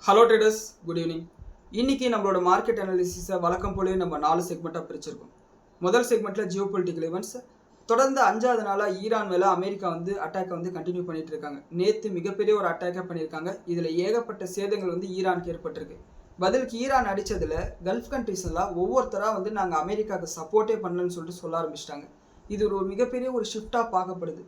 Hello traders, good evening. இன்னைக்கு நம்மளோட market அனாலிசிஸை வழக்கம் போலவே நம்ம 4 செக்மெண்ட்டாக பிரிச்சிருக்கோம். முதல் செக்மெண்ட்டில் ஜியோ பொலிட்டிக்கல் ஈவெண்ட்ஸ். தொடர்ந்து 5வது நாளாக ஈரான் மேலே அமெரிக்கா அட்டாக்கை கண்டினியூ பண்ணிட்டு இருக்காங்க. நேற்று மிகப்பெரிய ஒரு அட்டாக்கை பண்ணியிருக்காங்க. இதில் ஏகப்பட்ட சேதங்கள் ஈரானுக்கு ஏற்பட்டிருக்கு. பதிலுக்கு ஈரான் அடித்ததில் கல்ஃப் கண்ட்ரிஸ் எல்லாம் ஒவ்வொருத்தராக நாங்கள் அமெரிக்காவுக்கு சப்போர்ட்டே பண்ணலன்னு சொல்லிட்டு சொல்ல ஆரம்பிச்சிட்டாங்க. இது ஒரு மிகப்பெரிய ஒரு ஷிஃப்டாக பார்க்கப்படுது.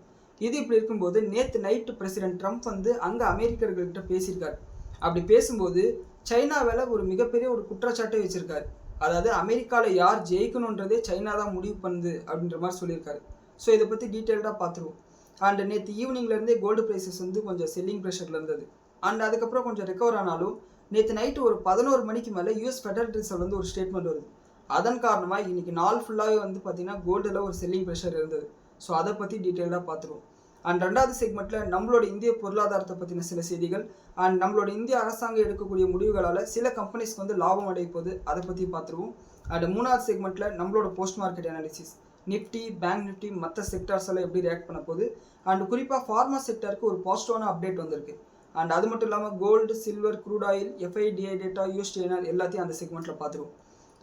இது இப்படி இருக்கும்போது நேற்று நைட்டு பிரசிடென்ட் ட்ரம்ப் அங்கே அமெரிக்கர்கள்கிட்ட பேசியிருக்காரு. அப்படி பேசும்போது சைனாவில் ஒரு மிகப்பெரிய ஒரு குற்றச்சாட்டை வச்சிருக்காரு. அதாவது அமெரிக்காவில் யார் ஜெயிக்கணுன்றதே சைனா தான் முடிவு பண்ணுது அப்படின்ற மாதிரி சொல்லியிருக்காரு. ஸோ இதை பற்றி டீட்டெயில்டாக பார்த்துருவோம். அண்ட் நேற்று ஈவினிங்லேருந்தே கோல்டு ப்ரைஸஸ் கொஞ்சம் செல்லிங் ப்ரெஷரில் இருந்தது. அண்ட் அதுக்கப்புறம் கொஞ்சம் ரெக்கவர் ஆனாலும் நேற்று நைட்டு ஒரு 11 மணிக்கு மேலே யூஎஸ் ஃபெடரல் ரிசர்வ் ஒரு ஸ்டேட்மெண்ட் வருது. அதன் காரணமாக இன்றைக்கி நாள் ஃபுல்லாகவே பார்த்தீங்கன்னா கோல்டில் ஒரு செல்லிங் ப்ரெஷர் இருந்தது. ஸோ அதை பற்றி டீட்டெயில்டாக பார்த்துருவோம். அண்ட் ரெண்டாவது செக்மெண்ட்டில் நம்மளோட இந்திய பொருளாதாரத்தை பற்றின சில செய்திகள் அண்ட் நம்மளோட இந்திய அரசாங்கம் எடுக்கக்கூடிய முடிவுகளால் சில கம்பெனிஸ்க்கு லாபம் அடைய போகுது, அதை பற்றி பார்த்துருவோம். அண்ட் மூணாவது செக்மெண்ட்டில் நம்மளோட post market analysis, Nifty, bank Nifty, மற்ற செக்டார்ஸ் எல்லாம் எப்படி ரியாக்ட் பண்ண போகுது. அண்ட் குறிப்பாக ஃபார்மா செக்டருக்கு ஒரு பாசிட்டிவான அப்டேட் வந்திருக்கு. அண்ட் அது மட்டும் இல்லாமல் gold, silver, crude oil, FIDI data, USD INR எல்லாத்தையும் அந்த செக்மெண்ட்டில் பார்த்துருவோம்.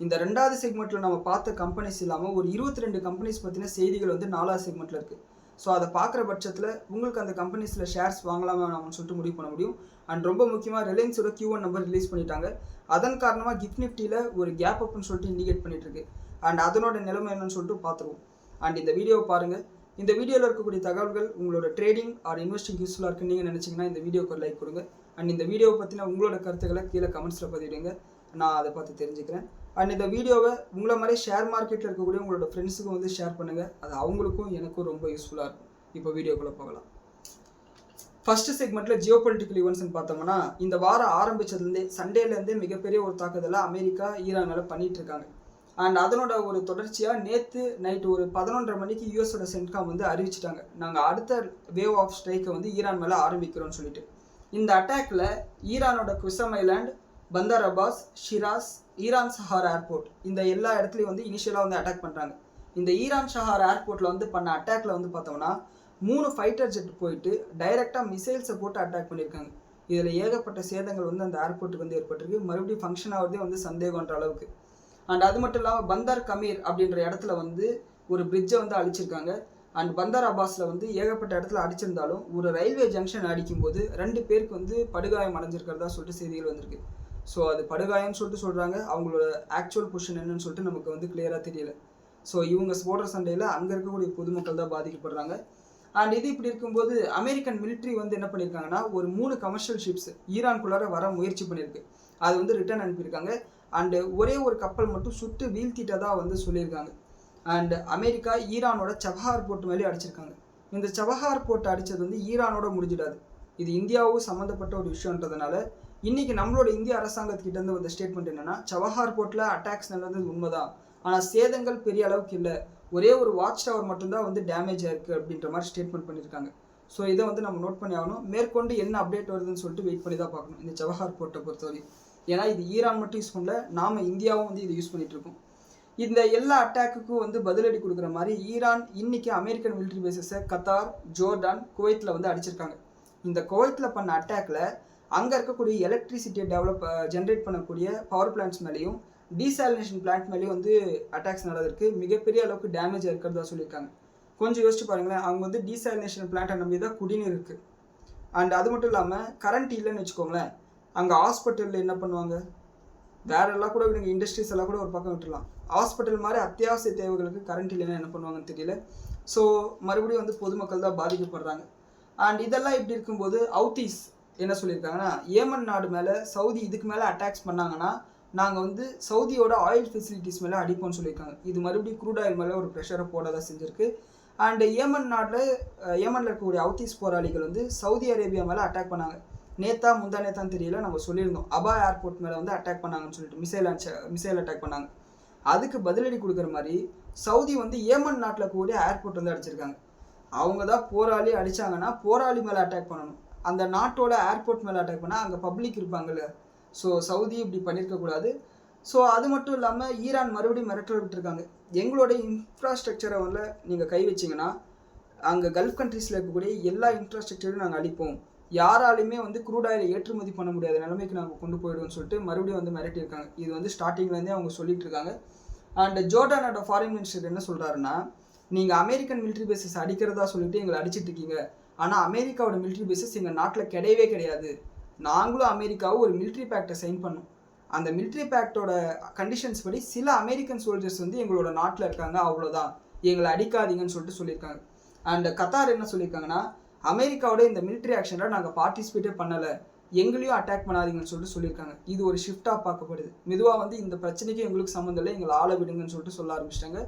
இந்த ரெண்டாவது செக்மெண்ட்டில் நம்ம பார்த்த கம்பெனிஸ் இல்லாமல் ஒரு 22 கம்பெனிஸ் பற்றின செய்திகள் 4வது செக்மெண்ட்டில் இருக்குது. ஸோ அதை பார்க்குற பட்சத்தில் உங்களுக்கு அந்த கம்பெனிஸில் ஷேர்ஸ் வாங்கலாமா வேணாம்னு சொல்லிட்டு முடிவு பண்ண முடியும். அண்ட் ரொம்ப முக்கியமாக ரிலையன்ஸோட Q1 நம்பர் ரிலீஸ் பண்ணிட்டாங்க. அதன் காரணமாக கிஃப்ட் நிஃப்டியில் ஒரு கேப் அப்னு சொல்லிட்டு இண்டிகேட் பண்ணிட்டு இருக்கு. அண்ட் அதனோட நிலைமை என்னன்னு சொல்லிட்டு பார்த்துருவோம். அண்ட் இந்த வீடியோவை பாருங்கள். இந்த வீடியோவில் இருக்கக்கூடிய தகவல்கள் உங்களோட ட்ரேடிங் ஆர் இன்வெஸ்டிங் யூஸ்ஃபுல்லாக இருக்குன்னு நீங்கள் நினச்சிங்கன்னா இந்த வீடியோக்கு ஒரு லைக் கொடுங்க. அண்ட் இந்த வீடியோவை பற்றின உங்களோட கருத்துக்களை கீழே கமெண்ட்ஸில் பதிவிடுங்க, நான் அதை பார்த்து தெரிஞ்சுக்கிறேன். அண்ட் இந்த வீடியோவை உங்களை மாதிரி ஷேர் மார்க்கெட்டில் இருக்கக்கூடிய உங்களோட ஃப்ரெண்ட்ஸுக்கும் ஷேர் பண்ணுங்கள். அது அவங்களுக்கும் எனக்கும் ரொம்ப யூஸ்ஃபுல்லாக இருக்கும். இப்போ வீடியோக்குள்ளே போகலாம். ஃபர்ஸ்ட் செக்மெண்ட்டில் ஜியோ பொலிட்டிக்கல் ஈவெண்ட்ஸ்னு பார்த்தோம்னா இந்த வாரம் ஆரம்பித்ததுலேருந்தே சண்டேலேருந்தே மிகப்பெரிய ஒரு தாக்குதலை அமெரிக்கா ஈரான் மேலே பண்ணிகிட்டு இருக்காங்க. அண்ட் அதனோட ஒரு தொடர்ச்சியாக நேற்று நைட்டு ஒரு 11:30 மணிக்கு யூஎஸோட சென்ட்காம் அறிவிச்சிட்டாங்க, நாங்கள் அடுத்த வேவ் ஆஃப் ஸ்ட்ரைக்கை ஈரான் மேலே ஆரம்பிக்கிறோம்னு சொல்லிட்டு. இந்த அட்டாக்ல ஈரானோட Qeshm island, Bandar Abbas, Shiraz, Iranshahr airport இந்த எல்லா இடத்துலையும் இனிஷியலாக அட்டாக் பண்ணுறாங்க. இந்த ஈரான் ஷஹார் ஏர்போர்ட்டில் பண்ண அட்டாக்ல பார்த்தோம்னா 3 ஃபைட்டர் ஜெட் போயிட்டு டைரெக்டாக மிசைல்ஸை போட்டு அட்டாக் பண்ணியிருக்காங்க. இதில் ஏகப்பட்ட சேதங்கள் அந்த ஏர்போர்ட்டுக்கு ஏற்பட்டிருக்கு. மறுபடியும் ஃபங்க்ஷன் ஆகிறதே சந்தேகன்ற அளவுக்கு. அண்ட் அது மட்டும் இல்லாமல் பந்தார் கமீர் அப்படின்ற இடத்துல ஒரு பிரிட்ஜை அழிச்சிருக்காங்க. அண்ட் பந்தார் அப்பாஸில் ஏகப்பட்ட இடத்துல அடிச்சிருந்தாலும் ஒரு ரயில்வே ஜங்ஷன் அடிக்கும்போது 2 பேருக்கு படுகாயம் அடைஞ்சிருக்கிறதா சொல்லிட்டு செய்திகள் வந்திருக்கு. ஸோ அது படுகாயம்னு சொல்லிட்டு சொல்கிறாங்க. அவங்களோட ஆக்சுவல் பொசிஷன் என்னன்னு சொல்லிட்டு நமக்கு கிளியராக தெரியல. ஸோ இவங்க போடுற சண்டையில் அங்கே இருக்கக்கூடிய பொதுமக்கள் தான் பாதிக்கப்படுறாங்க. அண்ட் இது இப்படி இருக்கும்போது அமெரிக்கன் மிலிட்ரி என்ன பண்ணியிருக்காங்கன்னா ஒரு 3 கமர்ஷியல் ஷிப்ஸ் ஈரான்குள்ளார வர முயற்சி பண்ணியிருக்கு. அது ரிட்டர்ன் அனுப்பியிருக்காங்க. அண்டு ஒரே ஒரு கப்பல் மட்டும் சுட்டு வீழ்த்திட்டதாக சொல்லியிருக்காங்க. அண்ட் அமெரிக்கா ஈரானோட சபஹார் போர்ட் மேலே அடிச்சிருக்காங்க. இந்த சபஹார் போர்ட் அடித்தது ஈரானோட முடிஞ்சிடாது. இது இந்தியாவும் சம்மந்தப்பட்ட ஒரு விஷயன்றதுனால இன்னைக்கு நம்மளோட இந்திய அரசாங்கத்துக்கிட்ட வந்த ஸ்டேட்மெண்ட் என்னன்னா, சபஹார் போர்ட்டில் அட்டாக்ஸ் நடந்தது உண்மைதான், ஆனால் சேதங்கள் பெரிய அளவுக்கு இல்லை, ஒரே ஒரு வாட்ச் டவர் மட்டும்தான் டேமேஜ் ஆயிருக்கு அப்படின்ற மாதிரி ஸ்டேட்மெண்ட் பண்ணியிருக்காங்க. ஸோ இதை நம்ம நோட் பண்ணி ஆகணும். மேற்கொண்டு என்ன அப்டேட் வருதுன்னு சொல்லிட்டு வெயிட் பண்ணி தான் பார்க்கணும் இந்த சபஹார் போர்ட்டை பொறுத்தவரை. ஏன்னா இது ஈரான் மட்டும் யூஸ் பண்ணல, நாம இந்தியாவும் இதை யூஸ் பண்ணிட்டு இருக்கோம். இந்த எல்லா அட்டாக்குக்கும் பதிலடி கொடுக்குற மாதிரி ஈரான் இன்னைக்கு அமெரிக்கன் மிலிட்ரி பேசஸை கத்தார், ஜோர்டான், குவைத்தில் அடிச்சிருக்காங்க. இந்த குவைத்தில் பண்ண அட்டாக்ல அங்கே இருக்கக்கூடிய எலக்ட்ரிசிட்டியை ஜென்ரேட் பண்ணக்கூடிய பவர் பிளான்ட்ஸ் மேலேயும் டீசாலினேஷன் பிளான்ட் மேலேயும் அட்டாக்ஸ் நடந்திருக்கு. மிகப்பெரிய அளவுக்கு டேமேஜ் இருக்கிறதா சொல்லியிருக்காங்க. கொஞ்சம் யோசிச்சு பாருங்களேன், அவங்க டீசாலினேஷன் பிளான்ட்டை நம்பி தான் குடிநீர் இருக்குது. அண்ட் அது மட்டும் இல்லாமல் கரண்ட் இல்லைன்னு வச்சுக்கோங்களேன், அங்கே ஹாஸ்பிட்டலில் என்ன பண்ணுவாங்க, வேற எல்லாம் கூட இவங்க இண்டஸ்ட்ரீஸ் எல்லாம் கூட ஒரு பக்கம் விட்டுடலாம், ஹாஸ்பிட்டல் மாதிரி அத்தியாவசிய தேவைகளுக்கு கரண்ட் இல்லைன்னா என்ன பண்ணுவாங்கன்னு தெரியல. ஸோ மறுபடியும் பொதுமக்கள் தான் பாதிக்கப்படுறாங்க. அண்ட் இதெல்லாம் இப்படி இருக்கும்போது ஹவுத்தீஸ் என்ன சொல்லியிருக்காங்கன்னா, ஏமன் நாடு மேலே சவுதி இதுக்கு மேலே அட்டாக்ஸ் பண்ணாங்கன்னா நாங்கள் சவுதியோட ஆயில் ஃபெசிலிட்டிஸ் மேலே அடிப்போம்னு சொல்லியிருக்காங்க. இது மறுபடியும் க்ரூட் ஆயில் மேலே ஒரு ப்ரெஷரை போடதான் செஞ்சுருக்கு. அண்ட் ஏமனில் இருக்கக்கூடிய ஹவுத்தீஸ் போராளிகள் சவுதி அரேபியா மேலே அட்டாக் பண்ணாங்க. நேத்தா முந்தா நேத்தான்னு தெரியல, நம்ம சொல்லியிருந்தோம் அபா ஏர்போர்ட் மேலே அட்டாக் பண்ணாங்கன்னு சொல்லிட்டு மிசைல் அட்டாக் பண்ணாங்க. அதுக்கு பதிலடி கொடுக்குற மாதிரி சவுதி ஏமன் நாட்டில் இருக்கக்கூடிய ஏர்போர்ட் அடிச்சிருக்காங்க. அவங்க தான் போராளி அடித்தாங்கன்னா போராளி மேலே அட்டாக் பண்ணணும், அந்த நாட்டோட ஏர்போர்ட் மேலே அட்டாக் பண்ணால் அங்கே பப்ளிக் இருப்பாங்கல்ல. ஸோ சவுதி இப்படி பண்ணியிருக்கக்கூடாது. ஸோ அது மட்டும் இல்லாமல் ஈரான் மறுபடியும் மிரட்டல் விட்டுருக்காங்க, எங்களோட இன்ஃப்ராஸ்ட்ரக்சரை நீங்கள் கை வச்சிங்கன்னா அங்கே கல்ஃப் கண்ட்ரீஸில் இருக்கக்கூடிய எல்லா இன்ஃப்ராஸ்ட்ரக்சரையும் நாங்கள் அழிப்போம், யாராலையுமே வந்து க்ரூட் ஆயிலை ஏற்றுமதி பண்ண முடியாத நிலைமைக்கு நாங்கள் கொண்டு போயிடுவோம்னு சொல்லிட்டு மறுபடியும் வந்து மிரட்டியிருக்காங்க. இது வந்து ஸ்டார்டிங்லேருந்தே அவங்க சொல்லிட்டு இருக்காங்க. அண்ட் ஜோர்டானோட ஃபாரின் மினிஸ்டர் என்ன சொல்கிறாருன்னா, நீங்கள் அமெரிக்கன் மிலிட்ரி பேசஸ் அடிக்கிறதா சொல்லிட்டு எங்களை அடிச்சிட்டு இருக்கீங்க. ஆனால் அமெரிக்காவோட மிலிட்ரி பேசஸ் எங்கள் நாட்டில் கிடையவே கிடையாது. நாங்களும் அமெரிக்காவும் ஒரு மிலிட்ரி பேக்டை சைன் பண்ணோம். அந்த மிலிட்ரி பேக்டோட கண்டிஷன்ஸ் படி சில அமெரிக்கன் சோல்ஜர்ஸ் வந்து எங்களோட நாட்டில் இருக்காங்க, அவ்வளோதான், எங்களை அடிக்காதீங்கன்னு சொல்லிட்டு சொல்லியிருக்காங்க. அண்ட் கத்தார் என்ன சொல்லியிருக்காங்கன்னா, அமெரிக்காவோட இந்த மிலிட்ரி ஆக்ஷனில் நாங்கள் பார்ட்டிசிபேட்டே பண்ணலை, எங்களையும் அட்டாக் பண்ணாதீங்கன்னு சொல்லிட்டு சொல்லியிருக்காங்க. இது ஒரு ஷிஃப்டாக பார்க்கப்படுது. மெதுவாக வந்து இந்த பிரச்சனைக்கு எங்களுக்கு சம்மந்தம் இல்லை, எங்களை ஆள விடுங்கன்னு சொல்லிட்டு சொல்ல ஆரம்பிச்சிட்டாங்க.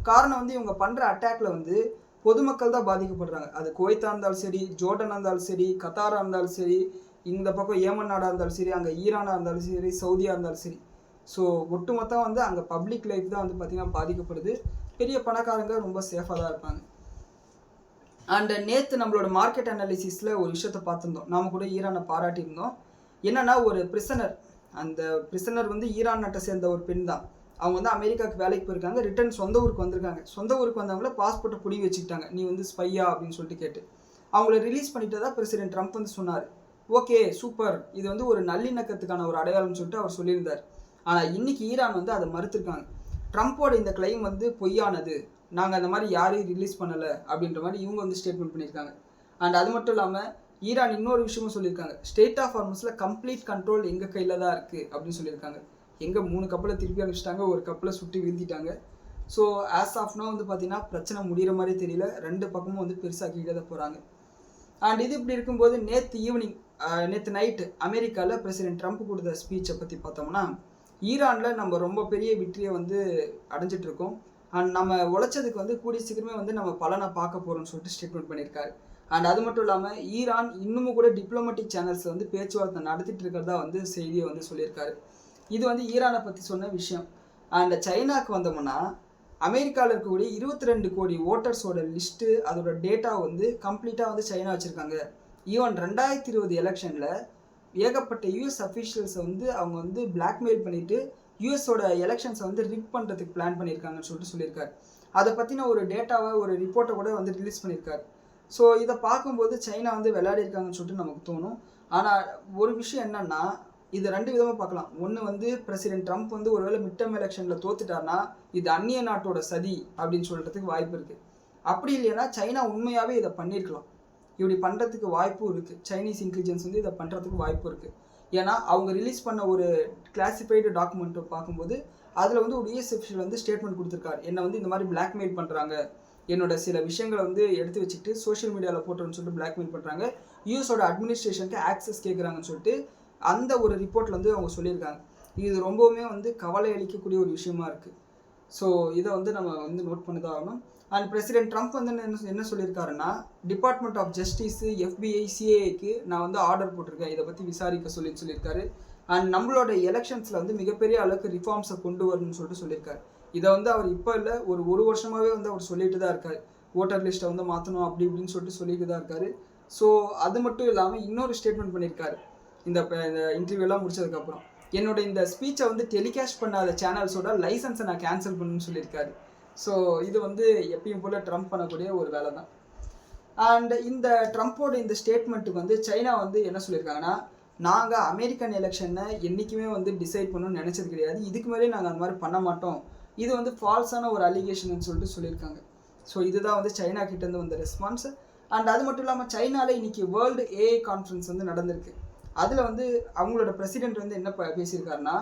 காரணம் வந்து இவங்க பண்ணுற அட்டாக்ல வந்து பொதுமக்கள் தான் பாதிக்கப்படுறாங்க. அது குவைத்தா இருந்தாலும் சரி, ஜோர்டனாக இருந்தாலும் சரி, கத்தாராக இருந்தாலும் சரி, இந்த பக்கம் ஏமன் நாடாக இருந்தாலும் சரி, அங்கே ஈரானாக இருந்தாலும் சரி, சவுதியாக இருந்தாலும் சரி. ஸோ ஒட்டுமொத்தம் வந்து அங்கே பப்ளிக் லைஃப் தான் வந்து பார்த்திங்கன்னா பாதிக்கப்படுது. பெரிய பணக்காரங்க ரொம்ப சேஃபாக தான் இருப்பாங்க. அண்ட் நேற்று நம்மளோட மார்க்கெட் அனாலிசிஸில் ஒரு விஷயத்த பார்த்துருந்தோம். நாம் கூட ஈரானை பாராட்டியிருந்தோம். என்னென்னா, ஒரு பிரிசனர், அந்த பிரிசனர் வந்து ஈரான் நாட்டை சேர்ந்த ஒரு பெண் தான். அவங்க வந்து அமெரிக்காவுக்கு வேலைக்கு போயிருக்காங்க, ரிட்டர்ன் சொந்த ஊருக்கு வந்திருக்காங்க. சொந்த ஊருக்கு வந்தவங்கள பாஸ்போர்ட்டை பிடிங்கி வச்சுக்கிட்டாங்க, நீ வந்து ஸ்பையா அப்படின்னு சொல்லிட்டு கேட்டு. அவங்கள ரிலீஸ் பண்ணிட்டு தான் பிரசிடென்ட் ட்ரம்ப் வந்து சொன்னார், ஓகே சூப்பர், இது வந்து ஒரு நல்லிணக்கத்துக்கான ஒரு அடையாளம்னு சொல்லிட்டு அவர் சொல்லியிருந்தார். ஆனால் இன்னைக்கு ஈரான் வந்து அதை மறுத்திருக்காங்க. ட்ரம்ப்போட இந்த கிளைம் வந்து பொய்யானது, நாங்கள் அந்த மாதிரி யாரையும் ரிலீஸ் பண்ணலை அப்படின்ற மாதிரி இவங்க வந்து ஸ்டேட்மெண்ட் பண்ணியிருக்காங்க. அண்ட் அது மட்டும் இல்லாமல் ஈரான் இன்னொரு விஷயமும் சொல்லியிருக்காங்க, ஸ்டேட் ஆஃப் ஹார்மஸில் கம்ப்ளீட் கண்ட்ரோல் எங்கள் கையில் தான் இருக்குது அப்படின்னு சொல்லியிருக்காங்க. எங்கே 3 கப்பலை திருப்பி அனுப்பிச்சிட்டாங்க, ஒரு கப்பலை சுட்டி வீழ்த்திட்டாங்க. ஸோ ஆஸ் ஆஃப்னா வந்து பார்த்தீங்கன்னா பிரச்சனை முடிகிற மாதிரி தெரியல, 2 பக்கமும் வந்து பெருசாக்கிட்டே தான் போகிறாங்க. அண்ட் இது இப்படி இருக்கும்போது நேற்று நைட்டு அமெரிக்காவில் பிரசிடென்ட் ட்ரம்ப் கொடுத்த ஸ்பீச்சை பற்றி பார்த்தோம்னா, ஈரானில் நம்ம ரொம்ப பெரிய வெற்றியை வந்து அடைஞ்சிட்டு இருக்கோம். அண்ட் நம்ம உழைச்சதுக்கு வந்து கூடிய சீக்கிரமே வந்து நம்ம பலனை பார்க்க போகிறோம்னு சொல்லிட்டு ஸ்டேட்மெண்ட் பண்ணியிருக்காரு. அண்ட் அது மட்டும் இல்லாமல் ஈரான் இன்னமும் கூட டிப்ளமேட்டிக் சேனல்ஸில் வந்து பேச்சுவார்த்தை நடத்திட்டு இருக்கிறதா வந்து செய்தியை வந்து சொல்லியிருக்காரு. இது வந்து ஈரானை பற்றி சொன்ன விஷயம். அண்ட் சைனாவுக்கு வந்தோம்னா, அமெரிக்காவில் இருக்கக்கூடிய 22 கோடி ஓட்டர்ஸோட லிஸ்ட்டு, அதோட டேட்டா வந்து கம்ப்ளீட்டாக வந்து சைனா வச்சுருக்காங்க. ஈவன் 2020 எலெக்ஷனில் ஏகப்பட்ட யூஎஸ் அஃபீஷியல்ஸை வந்து அவங்க வந்து பிளாக்மெயில் பண்ணிவிட்டு யூஎஸோட எலெக்ஷன்ஸை வந்து ரிக் பண்ணுறதுக்கு பிளான் பண்ணியிருக்காங்கன்னு சொல்லிட்டு சொல்லியிருக்காரு. அதை பற்றின ஒரு டேட்டாவை, ஒரு ரிப்போர்ட்டை கூட வந்து ரிலீஸ் பண்ணியிருக்காரு. ஸோ இதை பார்க்கும்போது சைனா வந்து விளையாடிருக்காங்கன்னு சொல்லிட்டு நமக்கு தோணும். ஆனால் ஒரு விஷயம் என்னென்னா, இது 2 விதமாக பார்க்கலாம். ஒன்று வந்து பிரசிடென்ட் ட்ரம்ப் வந்து ஒருவேளை மிட் டர்ம் எலெக்ஷனில் தோத்துட்டார்னா இது அந்நிய நாட்டோட சதி அப்படின்னு சொல்கிறதுக்கு வாய்ப்பு இருக்குது. அப்படி இல்லைன்னா சைனா உண்மையாகவே இதை பண்ணியிருக்கலாம். இப்படி பண்ணுறதுக்கு வாய்ப்பும் இருக்குது. சைனீஸ் இன்டெலிஜென்ஸ் வந்து இதை பண்ணுறதுக்கு வாய்ப்பு இருக்குது. ஏன்னா அவங்க ரிலீஸ் பண்ண ஒரு கிளாசிஃபைடு டாக்குமெண்ட்டை பார்க்கும்போது அதில் வந்து ஒரு யூஎஸ் அஃபிஷியல் வந்து ஸ்டேட்மெண்ட் கொடுத்துருக்காரு, என்னை வந்து இந்த மாதிரி பிளாக்மெயில் பண்ணுறாங்க, என்னோட சில விஷயங்களை வந்து எடுத்து வச்சுக்கிட்டு சோஷியல் மீடியாவில் போட்டுறேன்னு சொல்லிட்டு பிளாக்மெயில் பண்ணுறாங்க, யூஎஸோட அட்மினிஸ்ட்ரேஷனுக்கு ஆக்சஸ் கேட்குறாங்கன்னு சொல்லிட்டு அந்த ஒரு ரிப்போர்ட்டில் வந்து அவங்க சொல்லியிருக்காங்க. இது ரொம்பவுமே வந்து கவலை அளிக்கக்கூடிய ஒரு விஷயமா இருக்குது. ஸோ இதை வந்து நம்ம வந்து நோட் பண்ணி தான் ஆகணும். அண்ட் பிரசிடென்ட் ட்ரம்ப் வந்து என்ன சொல்லியிருக்காருன்னா, டிபார்ட்மெண்ட் ஆஃப் ஜஸ்டிஸு, FBI, CIAக்கு நான் வந்து ஆர்டர் போட்டிருக்கேன், இதை பற்றி விசாரிக்க சொல்லியிருக்காரு. அண்ட் நம்மளோட எலெக்ஷன்ஸில் வந்து மிகப்பெரிய அளவுக்கு ரிஃபார்ம்ஸை கொண்டு வரணும்னு சொல்லியிருக்காரு. இதை வந்து அவர் இப்போ இல்லை, ஒரு வருஷமாகவே வந்து அவர் சொல்லிட்டு தான் இருக்கார். ஓட்டர் லிஸ்ட்டை வந்து மாற்றணும் அப்படி இப்படின்னு சொல்லிட்டு தான் இருக்காரு. ஸோ அது மட்டும் இல்லாமல் இன்னொரு ஸ்டேட்மெண்ட் பண்ணியிருக்காரு. இந்த இன்டர்வியூலாம் முடிச்சதுக்கப்புறம், என்னோட இந்த ஸ்பீச்சை வந்து டெலிகாஸ்ட் பண்ணாத சேனல்ஸோட லைசன்ஸை நான் கேன்சல் பண்ணணும்னு சொல்லியிருக்காரு. ஸோ இது வந்து எப்பயும் போல் ட்ரம்ப் பண்ணக்கூடிய ஒரு வேலை தான். அண்ட் இந்த ட்ரம்ப்போட இந்த ஸ்டேட்மெண்ட்டுக்கு வந்து சைனா வந்து என்ன சொல்லியிருக்காங்கன்னா, நாங்கள் அமெரிக்கன் எலெக்ஷனை என்றைக்குமே வந்து டிசைட் பண்ணணும்னு நினச்சது கிடையாது, இதுக்கு மேலே நாங்கள் அந்த மாதிரி பண்ண மாட்டோம், இது வந்து ஃபால்ஸான ஒரு அலிகேஷன் சொல்லியிருக்காங்க. ஸோ இதுதான் வந்து சைனா கிட்டேருந்து வந்த ரெஸ்பான்ஸ். அண்ட் அது மட்டும் இல்லாமல் சைனாவில் இன்றைக்கி வேர்ல்டு AI கான்ஃபரன்ஸ் வந்து நடந்திருக்கு. அதில் வந்து அவங்களோட பிரசிடென்ட் வந்து என்ன பேசியிருக்காருன்னா,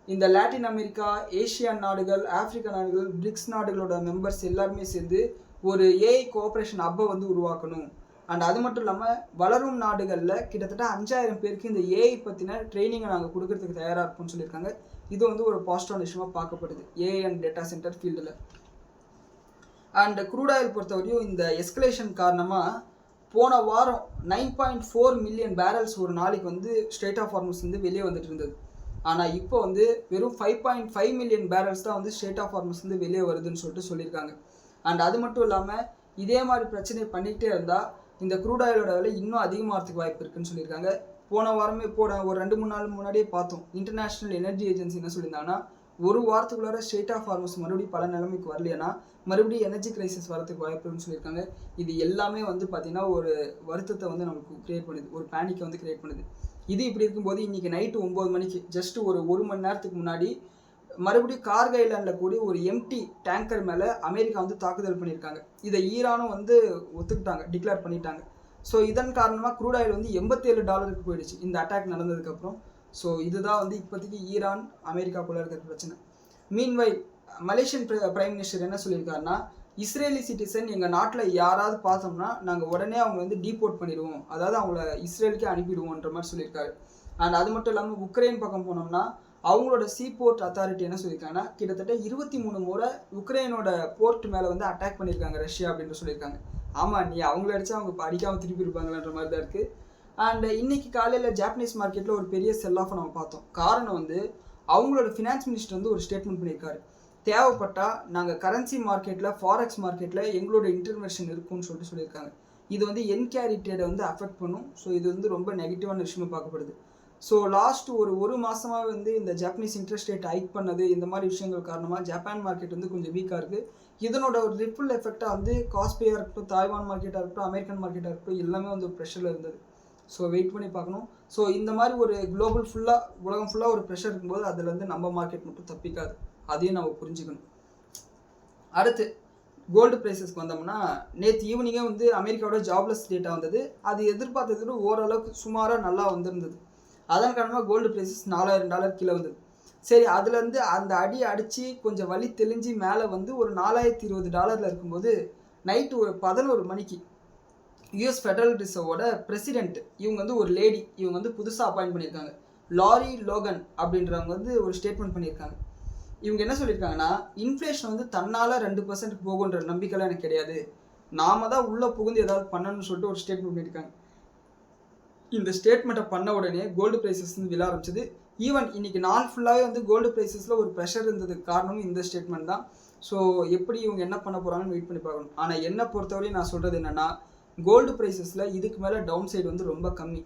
இந்த லாட்டின் அமெரிக்கா, ஏஷியன் நாடுகள், ஆப்பிரிக்கா நாடுகள், பிரிக்ஸ் நாடுகளோட மெம்பர்ஸ் எல்லாருமே சேர்ந்து ஒரு AI கோஆப்ரேஷன் ஹப்பை வந்து உருவாக்கணும். அண்ட் அது மட்டும் இல்லாமல் வளரும் நாடுகளில் கிட்டத்தட்ட 5000 பேருக்கு இந்த AI பற்றின ட்ரைனிங்கை நாங்கள் கொடுக்கறதுக்கு தயாராக இருப்போம்னு சொல்லியிருக்காங்க. இது வந்து ஒரு பாசிட்டிவான விஷயமாக பார்க்கப்படுது AI அண்ட் டேட்டா சென்டர் ஃபீல்டில். அண்ட் க்ரூட் ஆயில் பொறுத்தவரையும் இந்த எஸ்கலேஷன் காரணமாக போன வாரம் 9.4 மில்லியன் பேரல்ஸ் ஒரு நாளைக்கு வந்து ஸ்ட்ரெயிட் ஆஃப் ஹார்மஸ் வந்து வெளியே வந்துட்டு இருந்தது. ஆனால் இப்போ வந்து வெறும் 5.5 மில்லியன் பேரல்ஸ் தான் வந்து ஸ்ட்ரெயிட் ஆஃப் ஹார்மஸ் வந்து வெளியே வருதுன்னு சொல்லியிருக்காங்க. அண்ட் அது மட்டும் இல்லாமல் இதே மாதிரி பிரச்சனை பண்ணிக்கிட்டே இருந்தால் இந்த க்ரூட் ஆயிலோட விலை இன்னும் அதிகமாகிறதுக்கு வாய்ப்பு இருக்குன்னு சொல்லியிருக்காங்க. போன வாரமே ஒரு 2-3 நாள் முன்னாடியே பார்த்தோம், இன்டர்நேஷ்னல் எனர்ஜி ஏஜென்சி என்ன சொல்லியிருந்தாங்கன்னா, ஒரு வாரத்துக்குள்ளார ஸ்ட்ரெயிட் ஆஃப் ஹார்மோஸ் மறுபடியும் பல நிலைமைக்கு வரலைன்னா மறுபடியும் எனர்ஜி கிரைசிஸ் வரதுக்கு வாய்ப்புன்னு சொல்லியிருக்காங்க. இது எல்லாமே வந்து பார்த்தீங்கன்னா ஒரு வருத்தத்தை வந்து நமக்கு கிரியேட் பண்ணுது, ஒரு பேனிக்கை வந்து கிரியேட் பண்ணுது. இது இப்படி இருக்கும்போது இன்றைக்கி நைட்டு 9 மணிக்கு ஜஸ்ட் ஒரு மணி நேரத்துக்கு முன்னாடி மறுபடியும் கார்கோ ஐலாண்டில் கூடி ஒரு எம்டி டேங்கர் மேலே அமெரிக்கா வந்து தாக்குதல் பண்ணியிருக்காங்க. இதை ஈரானும் வந்து ஒத்துக்கிட்டாங்க, டிக்ளேர் பண்ணிட்டாங்க. ஸோ இதன் காரணமாக க்ரூட் ஆயில் வந்து $87 போயிடுச்சு இந்த அட்டாக் நடந்ததுக்கப்புறம். ஸோ இதுதான் வந்து இப்போதைக்கு ஈரான் அமெரிக்காக்குள்ளே இருக்கிற பிரச்சனை. மீன்வைல் மலேசியன் பிரைம் மினிஸ்டர் என்ன சொல்லியிருக்காருன்னா, இஸ்ரேலி சிட்டிசன் எங்கள் நாட்டில் யாராவது பார்த்தோம்னா நாங்கள் உடனே அவங்க வந்து டீபோர்ட் பண்ணிடுவோம், அதாவது அவங்கள இஸ்ரேலுக்கே அனுப்பிடுவோன்ற மாதிரி சொல்லியிருக்காரு. அண்ட் அது மட்டும் இல்லாமல் உக்ரைன் பக்கம் போனோம்னா அவங்களோட சீபோர்ட் அத்தாரிட்டி என்ன சொல்லியிருக்காங்கன்னா, கிட்டத்தட்ட 23 முறை உக்ரைனோட போர்ட் மேலே வந்து அட்டாக் பண்ணியிருக்காங்க ரஷ்யா அப்படின்னு சொல்லியிருக்காங்க. ஆமாம், நீ அவங்கள அடித்தா அவங்க அடிக்காமல் திருப்பி இருப்பாங்களான்ற மாதிரி தான் இருக்குது. அண்ட் இன்னைக்கு காலையில் ஜாப்பனீஸ் மார்க்கெட்டில் ஒரு பெரிய செல் ஆஃபை நம்ம பார்த்தோம். காரணம் வந்து அவங்களோட ஃபினான்ஸ் மினிஸ்டர் வந்து ஒரு ஸ்டேட்மெண்ட் பண்ணியிருக்காரு. தேவைப்பட்டால் நாங்கள் கரன்சி மார்க்கெட்டில் ஃபாரெக்ஸ் மார்க்கெட்டில் எங்களோட இன்டர்வென்ஷன் இருக்குன்னு சொல்லியிருக்காங்க. இது வந்து என்கேரி ட்ரேடை வந்து அஃபெக்ட் பண்ணும். ஸோ இது வந்து ரொம்ப நெகட்டிவான விஷயமா பார்க்கப்படுது. ஸோ லாஸ்ட் ஒரு மாதமாக வந்து இந்த ஜாப்பனீஸ் இன்ட்ரெஸ்ட் ரேட் ஹைக் பண்ணது, இந்த மாதிரி விஷயங்கள் காரணமாக ஜப்பான் மார்க்கெட் வந்து கொஞ்சம் வீக்காக இருக்குது. இதனோட ஒரு ரிப்பிள் எஃபெக்டாக வந்து காஸ்பியாக இருக்கட்டும், தாய்வான் மார்க்கெட்டாக இருக்கட்டும், அமெரிக்கன் மார்க்கெட்டாக இருக்கட்டும், எல்லாமே வந்து ஒரு ப்ரெஷரில் இருந்தது. ஸோ வெயிட் பண்ணி பார்க்கணும். ஸோ இந்த மாதிரி ஒரு குளோபல் உலகம் ஃபுல்லாக ஒரு ப்ரெஷர் இருக்கும்போது அதில் வந்து நம்ம மார்க்கெட் மட்டும் தப்பிக்காது, அதையும் நம்ம புரிஞ்சுக்கணும். அடுத்து கோல்டு ப்ரைஸஸ்க்கு வந்தோம்னா, நேற்று ஈவினிங்கே வந்து அமெரிக்காவோட ஜாப்லெஸ் டேட்டா வந்தது. அது எதிர்பார்த்தது ஓரளவுக்கு சுமாராக நல்லா வந்திருந்தது. அதன் காரணமாக கோல்டு ப்ரைஸஸ் $4000 கீழே வந்தது. சரி, அதுலேருந்து அந்த அடி அடித்து கொஞ்சம் வலி தெளிஞ்சு மேலே வந்து ஒரு $4020 இருக்கும்போது நைட்டு ஒரு 11 மணிக்கு யூஎஸ் ஃபெடரல் ரிசர்வோட பிரசிடென்ட், இவங்க வந்து ஒரு லேடி, இவங்க வந்து புதுசாக அப்பாயிண்ட் பண்ணியிருக்காங்க, லாரி லோகன் அப்படின்றவங்க வந்து ஒரு ஸ்டேட்மெண்ட் பண்ணியிருக்காங்க. இவங்க என்ன சொல்லியிருக்காங்கன்னா, இன்ஃப்ளேஷன் வந்து தன்னால் 2% போகுன்ற நம்பிக்கைலாம் எனக்கு கிடையாது, நாம தான் உள்ளே புகுந்து ஏதாவது பண்ணணும்னு சொல்லிட்டு ஒரு ஸ்டேட்மெண்ட் பண்ணியிருக்காங்க. இந்த ஸ்டேட்மெண்ட்டை பண்ண உடனே கோல்டு ப்ரைஸஸ் வந்து விழ ஆரம்பிச்சது. ஈவன் இன்னைக்கு நாள் ஃபுல்லாகவே வந்து கோல்டு ப்ரைஸஸில் ஒரு ப்ரெஷர் இருந்ததுக்கு காரணமும் இந்த ஸ்டேட்மெண்ட் தான். ஸோ எப்படி இவங்க என்ன பண்ண போகிறாங்கன்னு வெயிட் பண்ணி பார்க்கணும். ஆனால் என்னை பொறுத்தவரையும் நான் சொல்கிறது என்னென்னா, கோல்டு ப்ரைஸஸில் இதுக்கு மேலே டவுன் சைடு வந்து ரொம்ப கம்மி.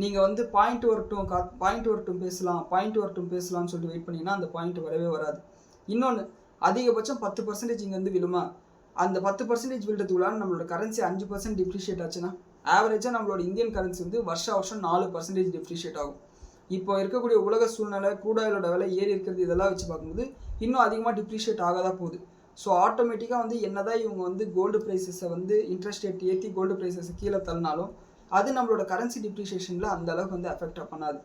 நீங்கள் வந்து பாயிண்ட் வரட்டும் பேசலாம்னு சொல்லிட்டு வெயிட் பண்ணிங்கன்னா அந்த பாயிண்ட் வரவே வராது. இன்னொன்று, அதிகபட்சம் 10% இங்கேருந்து விழுமா, அந்த 10% விழுறதுக்குள்ளான நம்மளோட கரன்சி 5% டிப்ரிஷியேட் ஆச்சுன்னா, ஆவரேஜாக நம்மளோட இந்தியன் கரன்சி வந்து வருஷம் 4% டிப்ரிஷியேட் ஆகும். இப்போ இருக்கக்கூடிய உலக சூழ்நிலை, க்ரூட் ஆயிலோட விலை ஏறி இருக்கிறது, இதெல்லாம் வச்சு பார்க்கும்போது இன்னும் அதிகமாக டிப்ரிஷியேட் ஆகதான் போகுது. ஸோ ஆட்டோமேட்டிக்காக வந்து என்னதான் இவங்க வந்து கோல்டு ப்ரைஸஸை வந்து இன்ட்ரெஸ்ட் ரேட் ஏற்றி கோல்டு ப்ரைஸஸை கீழே தள்ளினாலும் அது நம்மளோட கரன்சி டிப்ரிஷியேஷனில் அந்த அளவுக்கு வந்து அஃபெக்ட் பண்ணாது.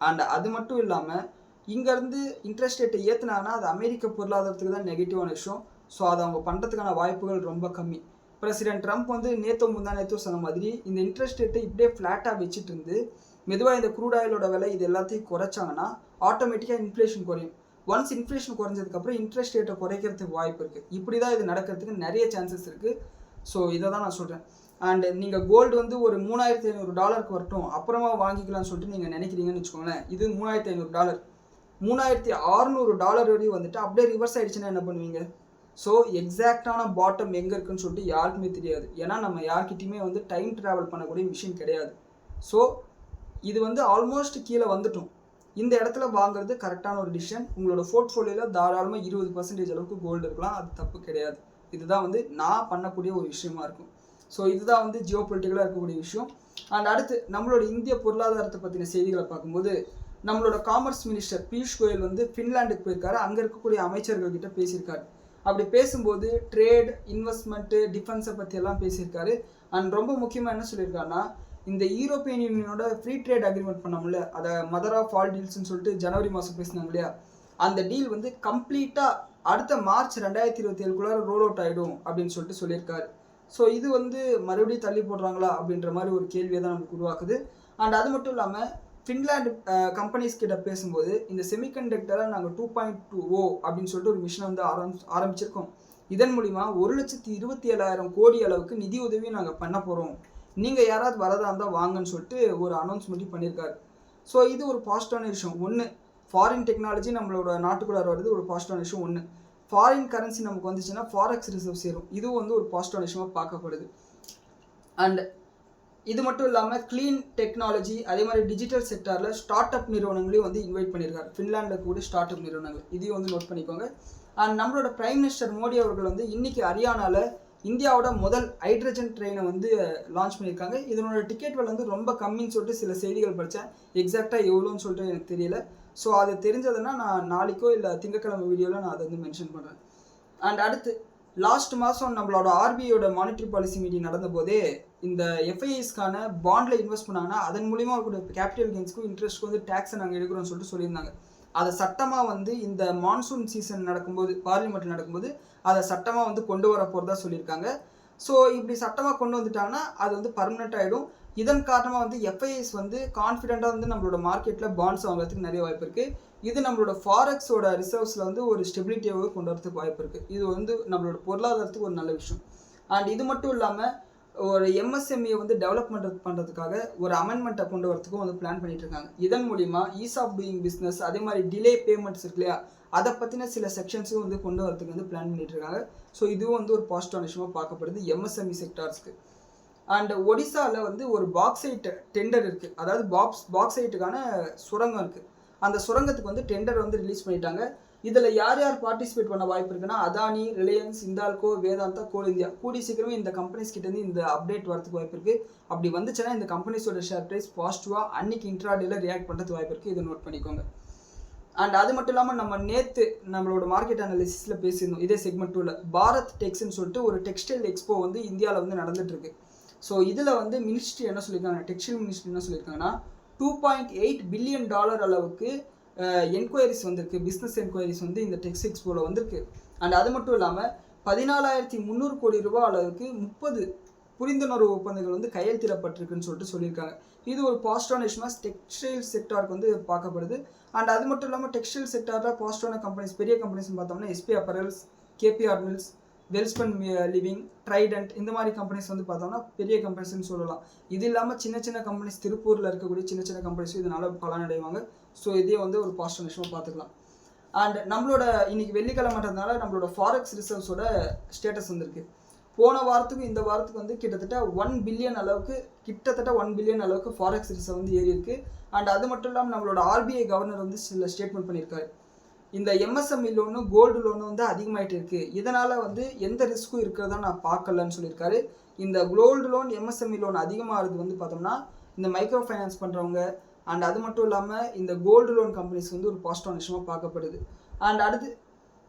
அண்ட் அது மட்டும் இல்லாமல் இங்கேருந்து இன்ட்ரெஸ்ட் ரேட்டை ஏற்றினாங்கன்னா அது அமெரிக்க பொருளாதாரத்துக்கு தான் நெகட்டிவான விஷயம். ஸோ அதை அவங்க பண்ணுறதுக்கான வாய்ப்புகள் ரொம்ப கம்மி. பிரசிடென்ட் ட்ரம்ப் வந்து நேற்று சொன்ன மாதிரி இந்த இன்ட்ரெஸ்ட் ரேட்டை இப்படியே ஃப்ளாட்டாக வச்சுட்டு இருந்து மெதுவாக இந்த க்ரூட் ஆயிலோட விலை இது எல்லாத்தையும் குறைச்சாங்கன்னா ஆட்டோமேட்டிக்காக இன்ஃப்ளேஷன் குறையும். ஒன்ஸ் இன்ஃப்ளேஷன் குறைஞ்சதுக்கப்புறம் இன்ட்ரெஸ்ட் ரேட்டை குறைக்கிறதுக்கு வாய்ப்பு இருக்குது. இப்படி தான் இது நடக்கிறதுக்கு நிறைய சான்சஸ் இருக்குது. ஸோ இதை தான் நான் சொல்கிறேன். அண்ட் நீங்கள் கோல்டு வந்து ஒரு $3500 வரட்டும் அப்புறமா வாங்கிக்கலாம்னு சொல்லிட்டு நீங்கள் நினைக்கிறீங்கன்னு வச்சுக்கோங்களேன். இது $3500, $3600 வரையும் வந்துட்டு அப்படியே ரிவர்ஸ் ஆகிடுச்சுன்னா என்ன பண்ணுவீங்க? ஸோ எக்ஸாக்டான பாட்டம் எங்கே இருக்குன்னு சொல்லிட்டு யாருக்குமே தெரியாது. ஏன்னா நம்ம யார்கிட்டையுமே வந்து டைம் ட்ராவல் பண்ணக்கூடிய மிஷின் கிடையாது. ஸோ இது வந்து ஆல்மோஸ்ட் கீழே வந்துட்டோம். இந்த இடத்துல வாங்குறது கரெக்டான ஒரு டிசிஷன். உங்களோட போர்ட்ஃபோலியோவில் தாராளமாக 20% அளவுக்கு கோல்டு இருக்கலாம், அது தப்பு கிடையாது. இதுதான் வந்து நான் பண்ணக்கூடிய ஒரு விஷயமா இருக்கும். ஸோ இதுதான் வந்து ஜியோ பொலிட்டிக்கலாக இருக்கக்கூடிய விஷயம். அண்ட் அடுத்து நம்மளோட இந்திய பொருளாதாரத்தை பற்றின செய்திகளை பார்க்கும்போது நம்மளோட காமர்ஸ் மினிஸ்டர் பியூஷ் கோயல் வந்து ஃபின்லாண்டுக்கு போயிருக்காரு. அங்கே இருக்கக்கூடிய அமைச்சர்கள்கிட்ட பேசியிருக்காரு. அப்படி பேசும்போது ட்ரேட், இன்வெஸ்ட்மெண்ட்டு, டிஃபென்ஸை பற்றி எல்லாம் பேசியிருக்காரு. அண்ட் ரொம்ப முக்கியமாக என்ன சொல்லியிருக்காருன்னா, இந்த யூரோப்பியன் யூனியனோட ஃப்ரீ ட்ரேட் அக்ரிமெண்ட் பண்ணோம்ல, அதை மதர் ஆஃப் ஆல் டீல்ஸ்ன்னு சொல்லிட்டு ஜனவரி மாதம் பேசினாங்க இல்லையா, அந்த டீல் வந்து கம்ப்ளீட்டாக அடுத்த மார்ச் 2027 ரோல் அவுட் ஆகிடும் அப்படின்னு சொல்லிட்டு சொல்லியிருக்காரு. ஸோ இது வந்து மறுபடியும் தள்ளி போடுறாங்களா அப்படின்ற மாதிரி ஒரு கேள்வியை தான் நமக்கு உருவாக்குது. அண்ட் அது மட்டும் இல்லாமல் ஃபின்லாண்டு கம்பெனிஸ் கிட்ட பேசும்போது இந்த செமிகண்டக்டரை நாங்கள் 2.20 அப்படின்னு சொல்லிட்டு ஒரு மிஷினை வந்து ஆரம்பிச்சிருக்கோம். இதன் மூலிமா 1,27,000 கோடி அளவுக்கு நிதி உதவியும் நாங்கள் பண்ண போகிறோம், நீங்கள் யாராவது வரதா இருந்தால் வாங்கன்னு சொல்லிட்டு ஒரு அனௌன்ஸ்மெண்ட்டும் பண்ணியிருக்காரு. ஸோ இது ஒரு பாசிட்டிவான விஷயம். ஒன்று, ஃபாரின் டெக்னாலஜி நம்மளோட நாட்டுக்குள்ளார வருது, ஒரு பாசிட்டிவான விஷயம். ஒன்று, ஃபாரின் கரன்சி நமக்கு வந்துச்சுன்னா ஃபாரெக்ஸ் ரிசர்வ் சேரும், இதுவும் வந்து ஒரு பாசிட்டிவான விஷயமாக பார்க்கப்படுது. அண்ட் இது மட்டும் இல்லாமல் க்ளீன் டெக்னாலஜி அதே மாதிரி டிஜிட்டல் செக்டாரில் ஸ்டார்ட் அப் நிறுவனங்களையும் வந்து இன்வைட் பண்ணியிருக்காரு. ஃபின்லாண்டில் கூட ஸ்டார்ட் அப் நிறுவனங்கள் இதையும் வந்து நோட் பண்ணிக்கோங்க. அண்ட் நம்மளோட பிரைம் மினிஸ்டர் மோடி அவர்கள் வந்து இன்றைக்கி ஹரியானாவில் இந்தியாவோட முதல் ஹைட்ரஜன் ட்ரெயினை வந்து லான்ச் பண்ணியிருக்காங்க. இதனோட டிக்கெட் விலை வந்து ரொம்ப கம்மின்னு சொல்லிட்டு சில செய்திகள் படித்தேன். எக்ஸாக்டாக எவ்வளோன்னு சொல்லிட்டு எனக்கு தெரியல. ஸோ அது தெரிஞ்சதுன்னா நான் நாளைக்கோ இல்லை திங்கக்கிழமை வீடியோவில் நான் அதை வந்து மென்ஷன் பண்ணுறேன். அண்ட் அடுத்து லாஸ்ட் மாதம் நம்மளோட ஆர்பிஐயோட மானிட்டரி பாலிசி மீட்டிங் நடந்த போதே இந்த எஃப்ஐஎஸ்க்கான பாண்டில் இன்வெஸ்ட் பண்ணாங்கன்னா அதன் மூலிமா கூட கேபிட்டல் கெயின்ஸ்க்கும் இன்ட்ரெஸ்ட்க்கு வந்து டேக்ஸை நாங்கள் எடுக்கிறோம்னு சொல்லிட்டு சொல்லியிருந்தாங்க. அதை சட்டமாக வந்து இந்த மான்சூன் சீசன் நடக்கும்போது பார்லிமெண்ட் நடக்கும்போது அதை சட்டமாக வந்து கொண்டு வர போகிறதா சொல்லியிருக்காங்க. ஸோ இப்படி சட்டமாக கொண்டு வந்துட்டாங்கன்னா அது வந்து பர்மனெண்ட் ஆகிடும். இதன் காரணமாக வந்து எஃப்ஐஎஸ் வந்து கான்ஃபிடென்ட்டாக வந்து நம்மளோட மார்க்கெட்டில் பாண்ட்ஸ் வாங்குறதுக்கு நிறைய வாய்ப்பு இருக்குது. இது நம்மளோட ஃபாரெக்ஸோட ரிசர்வ்ஸில் வந்து ஒரு ஸ்டெபிலிட்டியாக கொண்டு வரதுக்கு வாய்ப்பு இருக்குது. இது வந்து நம்மளோட பொருளாதாரத்துக்கு ஒரு நல்ல விஷயம். அண்ட் இது மட்டும் இல்லாமல் ஒரு எம்எஸ்எம்இ வந்து டெவலப்மெண்ட் பண்ணுறதுக்காக ஒரு அமெண்ட்மெண்ட்டை கொண்டு வரதுக்கும் வந்து பிளான் பண்ணிட்டு இருக்காங்க. இதன் மூலிமா ஈஸ் ஆஃப் டூயிங் பிஸ்னஸ் அதே மாதிரி டிலே பேமெண்ட்ஸ் இருக்கு இல்லையா, அதை பற்றின சில செக்ஷன்ஸும் வந்து கொண்டு வரதுக்கு வந்து பிளான் பண்ணிட்டு இருக்காங்க. ஸோ இதுவும் வந்து ஒரு பாசிட்டிவான விஷயமாக பார்க்கப்படுது எம்எஸ்எம்இ செக்டார்ஸ்க்கு. அண்ட் ஒடிசாவில் வந்து ஒரு பாக்ஸைட் டெண்டர் இருக்குது. அதாவது பாக்ஸைட்டுக்கான சுரங்கம் இருக்குது. அந்த சுரங்கத்துக்கு வந்து டெண்டர் வந்து ரிலீஸ் பண்ணிட்டாங்க. இதில் யார் யார் பார்ட்டிசிபேட் பண்ண வாய்ப்பு இருக்குன்னா அதானி, ரிலையன்ஸ், இந்தால்கோ, வேதாந்தா, கோல் இந்தியா. கூடி சீக்கிரமே இந்த கம்பெனிஸ் கிட்டேருந்து இந்த அப்டேட் வரதுக்கு வாய்ப்பு இருக்குது. அப்படி வந்துச்சுன்னா இந்த கம்பெனிஸோட ஷேர் ப்ரைஸ் பாசிட்டிவாக அன்னைக்கு இன்ட்ராடேல ரியாக்ட் பண்ணுறதுக்கு வாய்ப்பு இருக்குது. இதை நோட் பண்ணிக்கோங்க. அண்ட் அது மட்டும் இல்லாமல் நம்ம நேற்று நம்மளோட மார்க்கெட் அனாலிசிஸில் பேசியிருந்தோம் இதே செக்மெண்ட் 2ல் பாரத் டெக்ஸ்ன்னு சொல்லிட்டு ஒரு டெக்ஸ்டைல் எக்ஸ்போ வந்து இந்தியாவில் வந்து நடந்துகிட்ருக்கு. ஸோ இதில் வந்து மினிஸ்ட்ரி என்ன சொல்லியிருக்காங்க, டெக்ஸ்டைல் மினிஸ்ட்ரி என்ன சொல்லியிருக்காங்கன்னா $2.8 பில்லியன் அளவுக்கு என்கொயரிஸ் வந்திருக்கு, பிஸ்னஸ் என்கொயரிஸ் வந்து இந்த டெக்ஸ் எக்ஸ்போவில் வந்திருக்கு. அண்ட் அது மட்டும் இல்லாமல் 14,300 கோடி ரூபாய் அளவுக்கு 30 புரிந்துணர்வு ஒப்பந்தங்கள் வந்து கையெழுத்திடப்பட்டிருக்குன்னு சொல்லிட்டு சொல்லியிருக்காங்க. இது ஒரு பாசிட்டிவான விஷயமாக டெக்ஸ்டைல் செக்டாருக்கு வந்து பார்க்கப்படுது. அண்ட் அது மட்டும் இல்லாமல் டெக்ஸ்டைல் செக்டாரில் பாசிட்டிவான கம்பெனிஸ் பெரிய கம்பெனிஸ்னு பார்த்தோம்னா SP apparels, KPR mills, Welspun living, Trident இந்த மாதிரி கம்பெனிஸ் வந்து பார்த்தோம்னா பெரிய கம்பெனிஸ்ன்னு சொல்லலாம். இது இல்லாமல் சின்ன சின்ன கம்பெனிஸ் திருப்பூரில் இருக்கக்கூடிய சின்ன சின்ன கம்பெனிஸும் இதனால் பலனடைவாங்க. ஸோ இதே வந்து ஒரு பாசிட்டிவ் விஷயமாக பார்த்துக்கலாம். அண்ட் நம்மளோட இன்னைக்கு வெள்ளிக்கிழமைன்றதுனால நம்மளோட ஃபாரெக்ஸ் ரிசர்வ்ஸோட ஸ்டேட்டஸ் வந்திருக்கு. போன வாரத்துக்கும் இந்த வாரத்துக்கு வந்து கிட்டத்தட்ட 1 பில்லியன் அளவுக்கு ஃபாரெக்ஸ் ரிசர்வ் வந்து ஏறி இருக்கு. அண்ட் அது மட்டும் இல்லாமல் நம்மளோட ஆர்பிஐ கவர்னர் வந்து சில ஸ்டேட்மெண்ட் பண்ணியிருக்காரு. இந்த எம்எஸ்எம்இ லோனு கோல்டு லோனு வந்து அதிகமாகிட்டு இருக்குது, இதனால் வந்து எந்த ரிஸ்க்கும் இருக்கிறதா நான் பார்க்கலன்னு சொல்லியிருக்காரு. இந்த கோல்டு லோன் எம்எஸ்எம்இ லோன் அதிகமாகிறது வந்து பார்த்தோம்னா இந்த மைக்ரோ ஃபைனான்ஸ் பண்ணுறவங்க அண்ட் அது மட்டும் இல்லாமல் இந்த கோல்டு லோன் கம்பெனிஸ் வந்து ஒரு பாசிட்டிவான விஷயமாக பார்க்கப்படுது.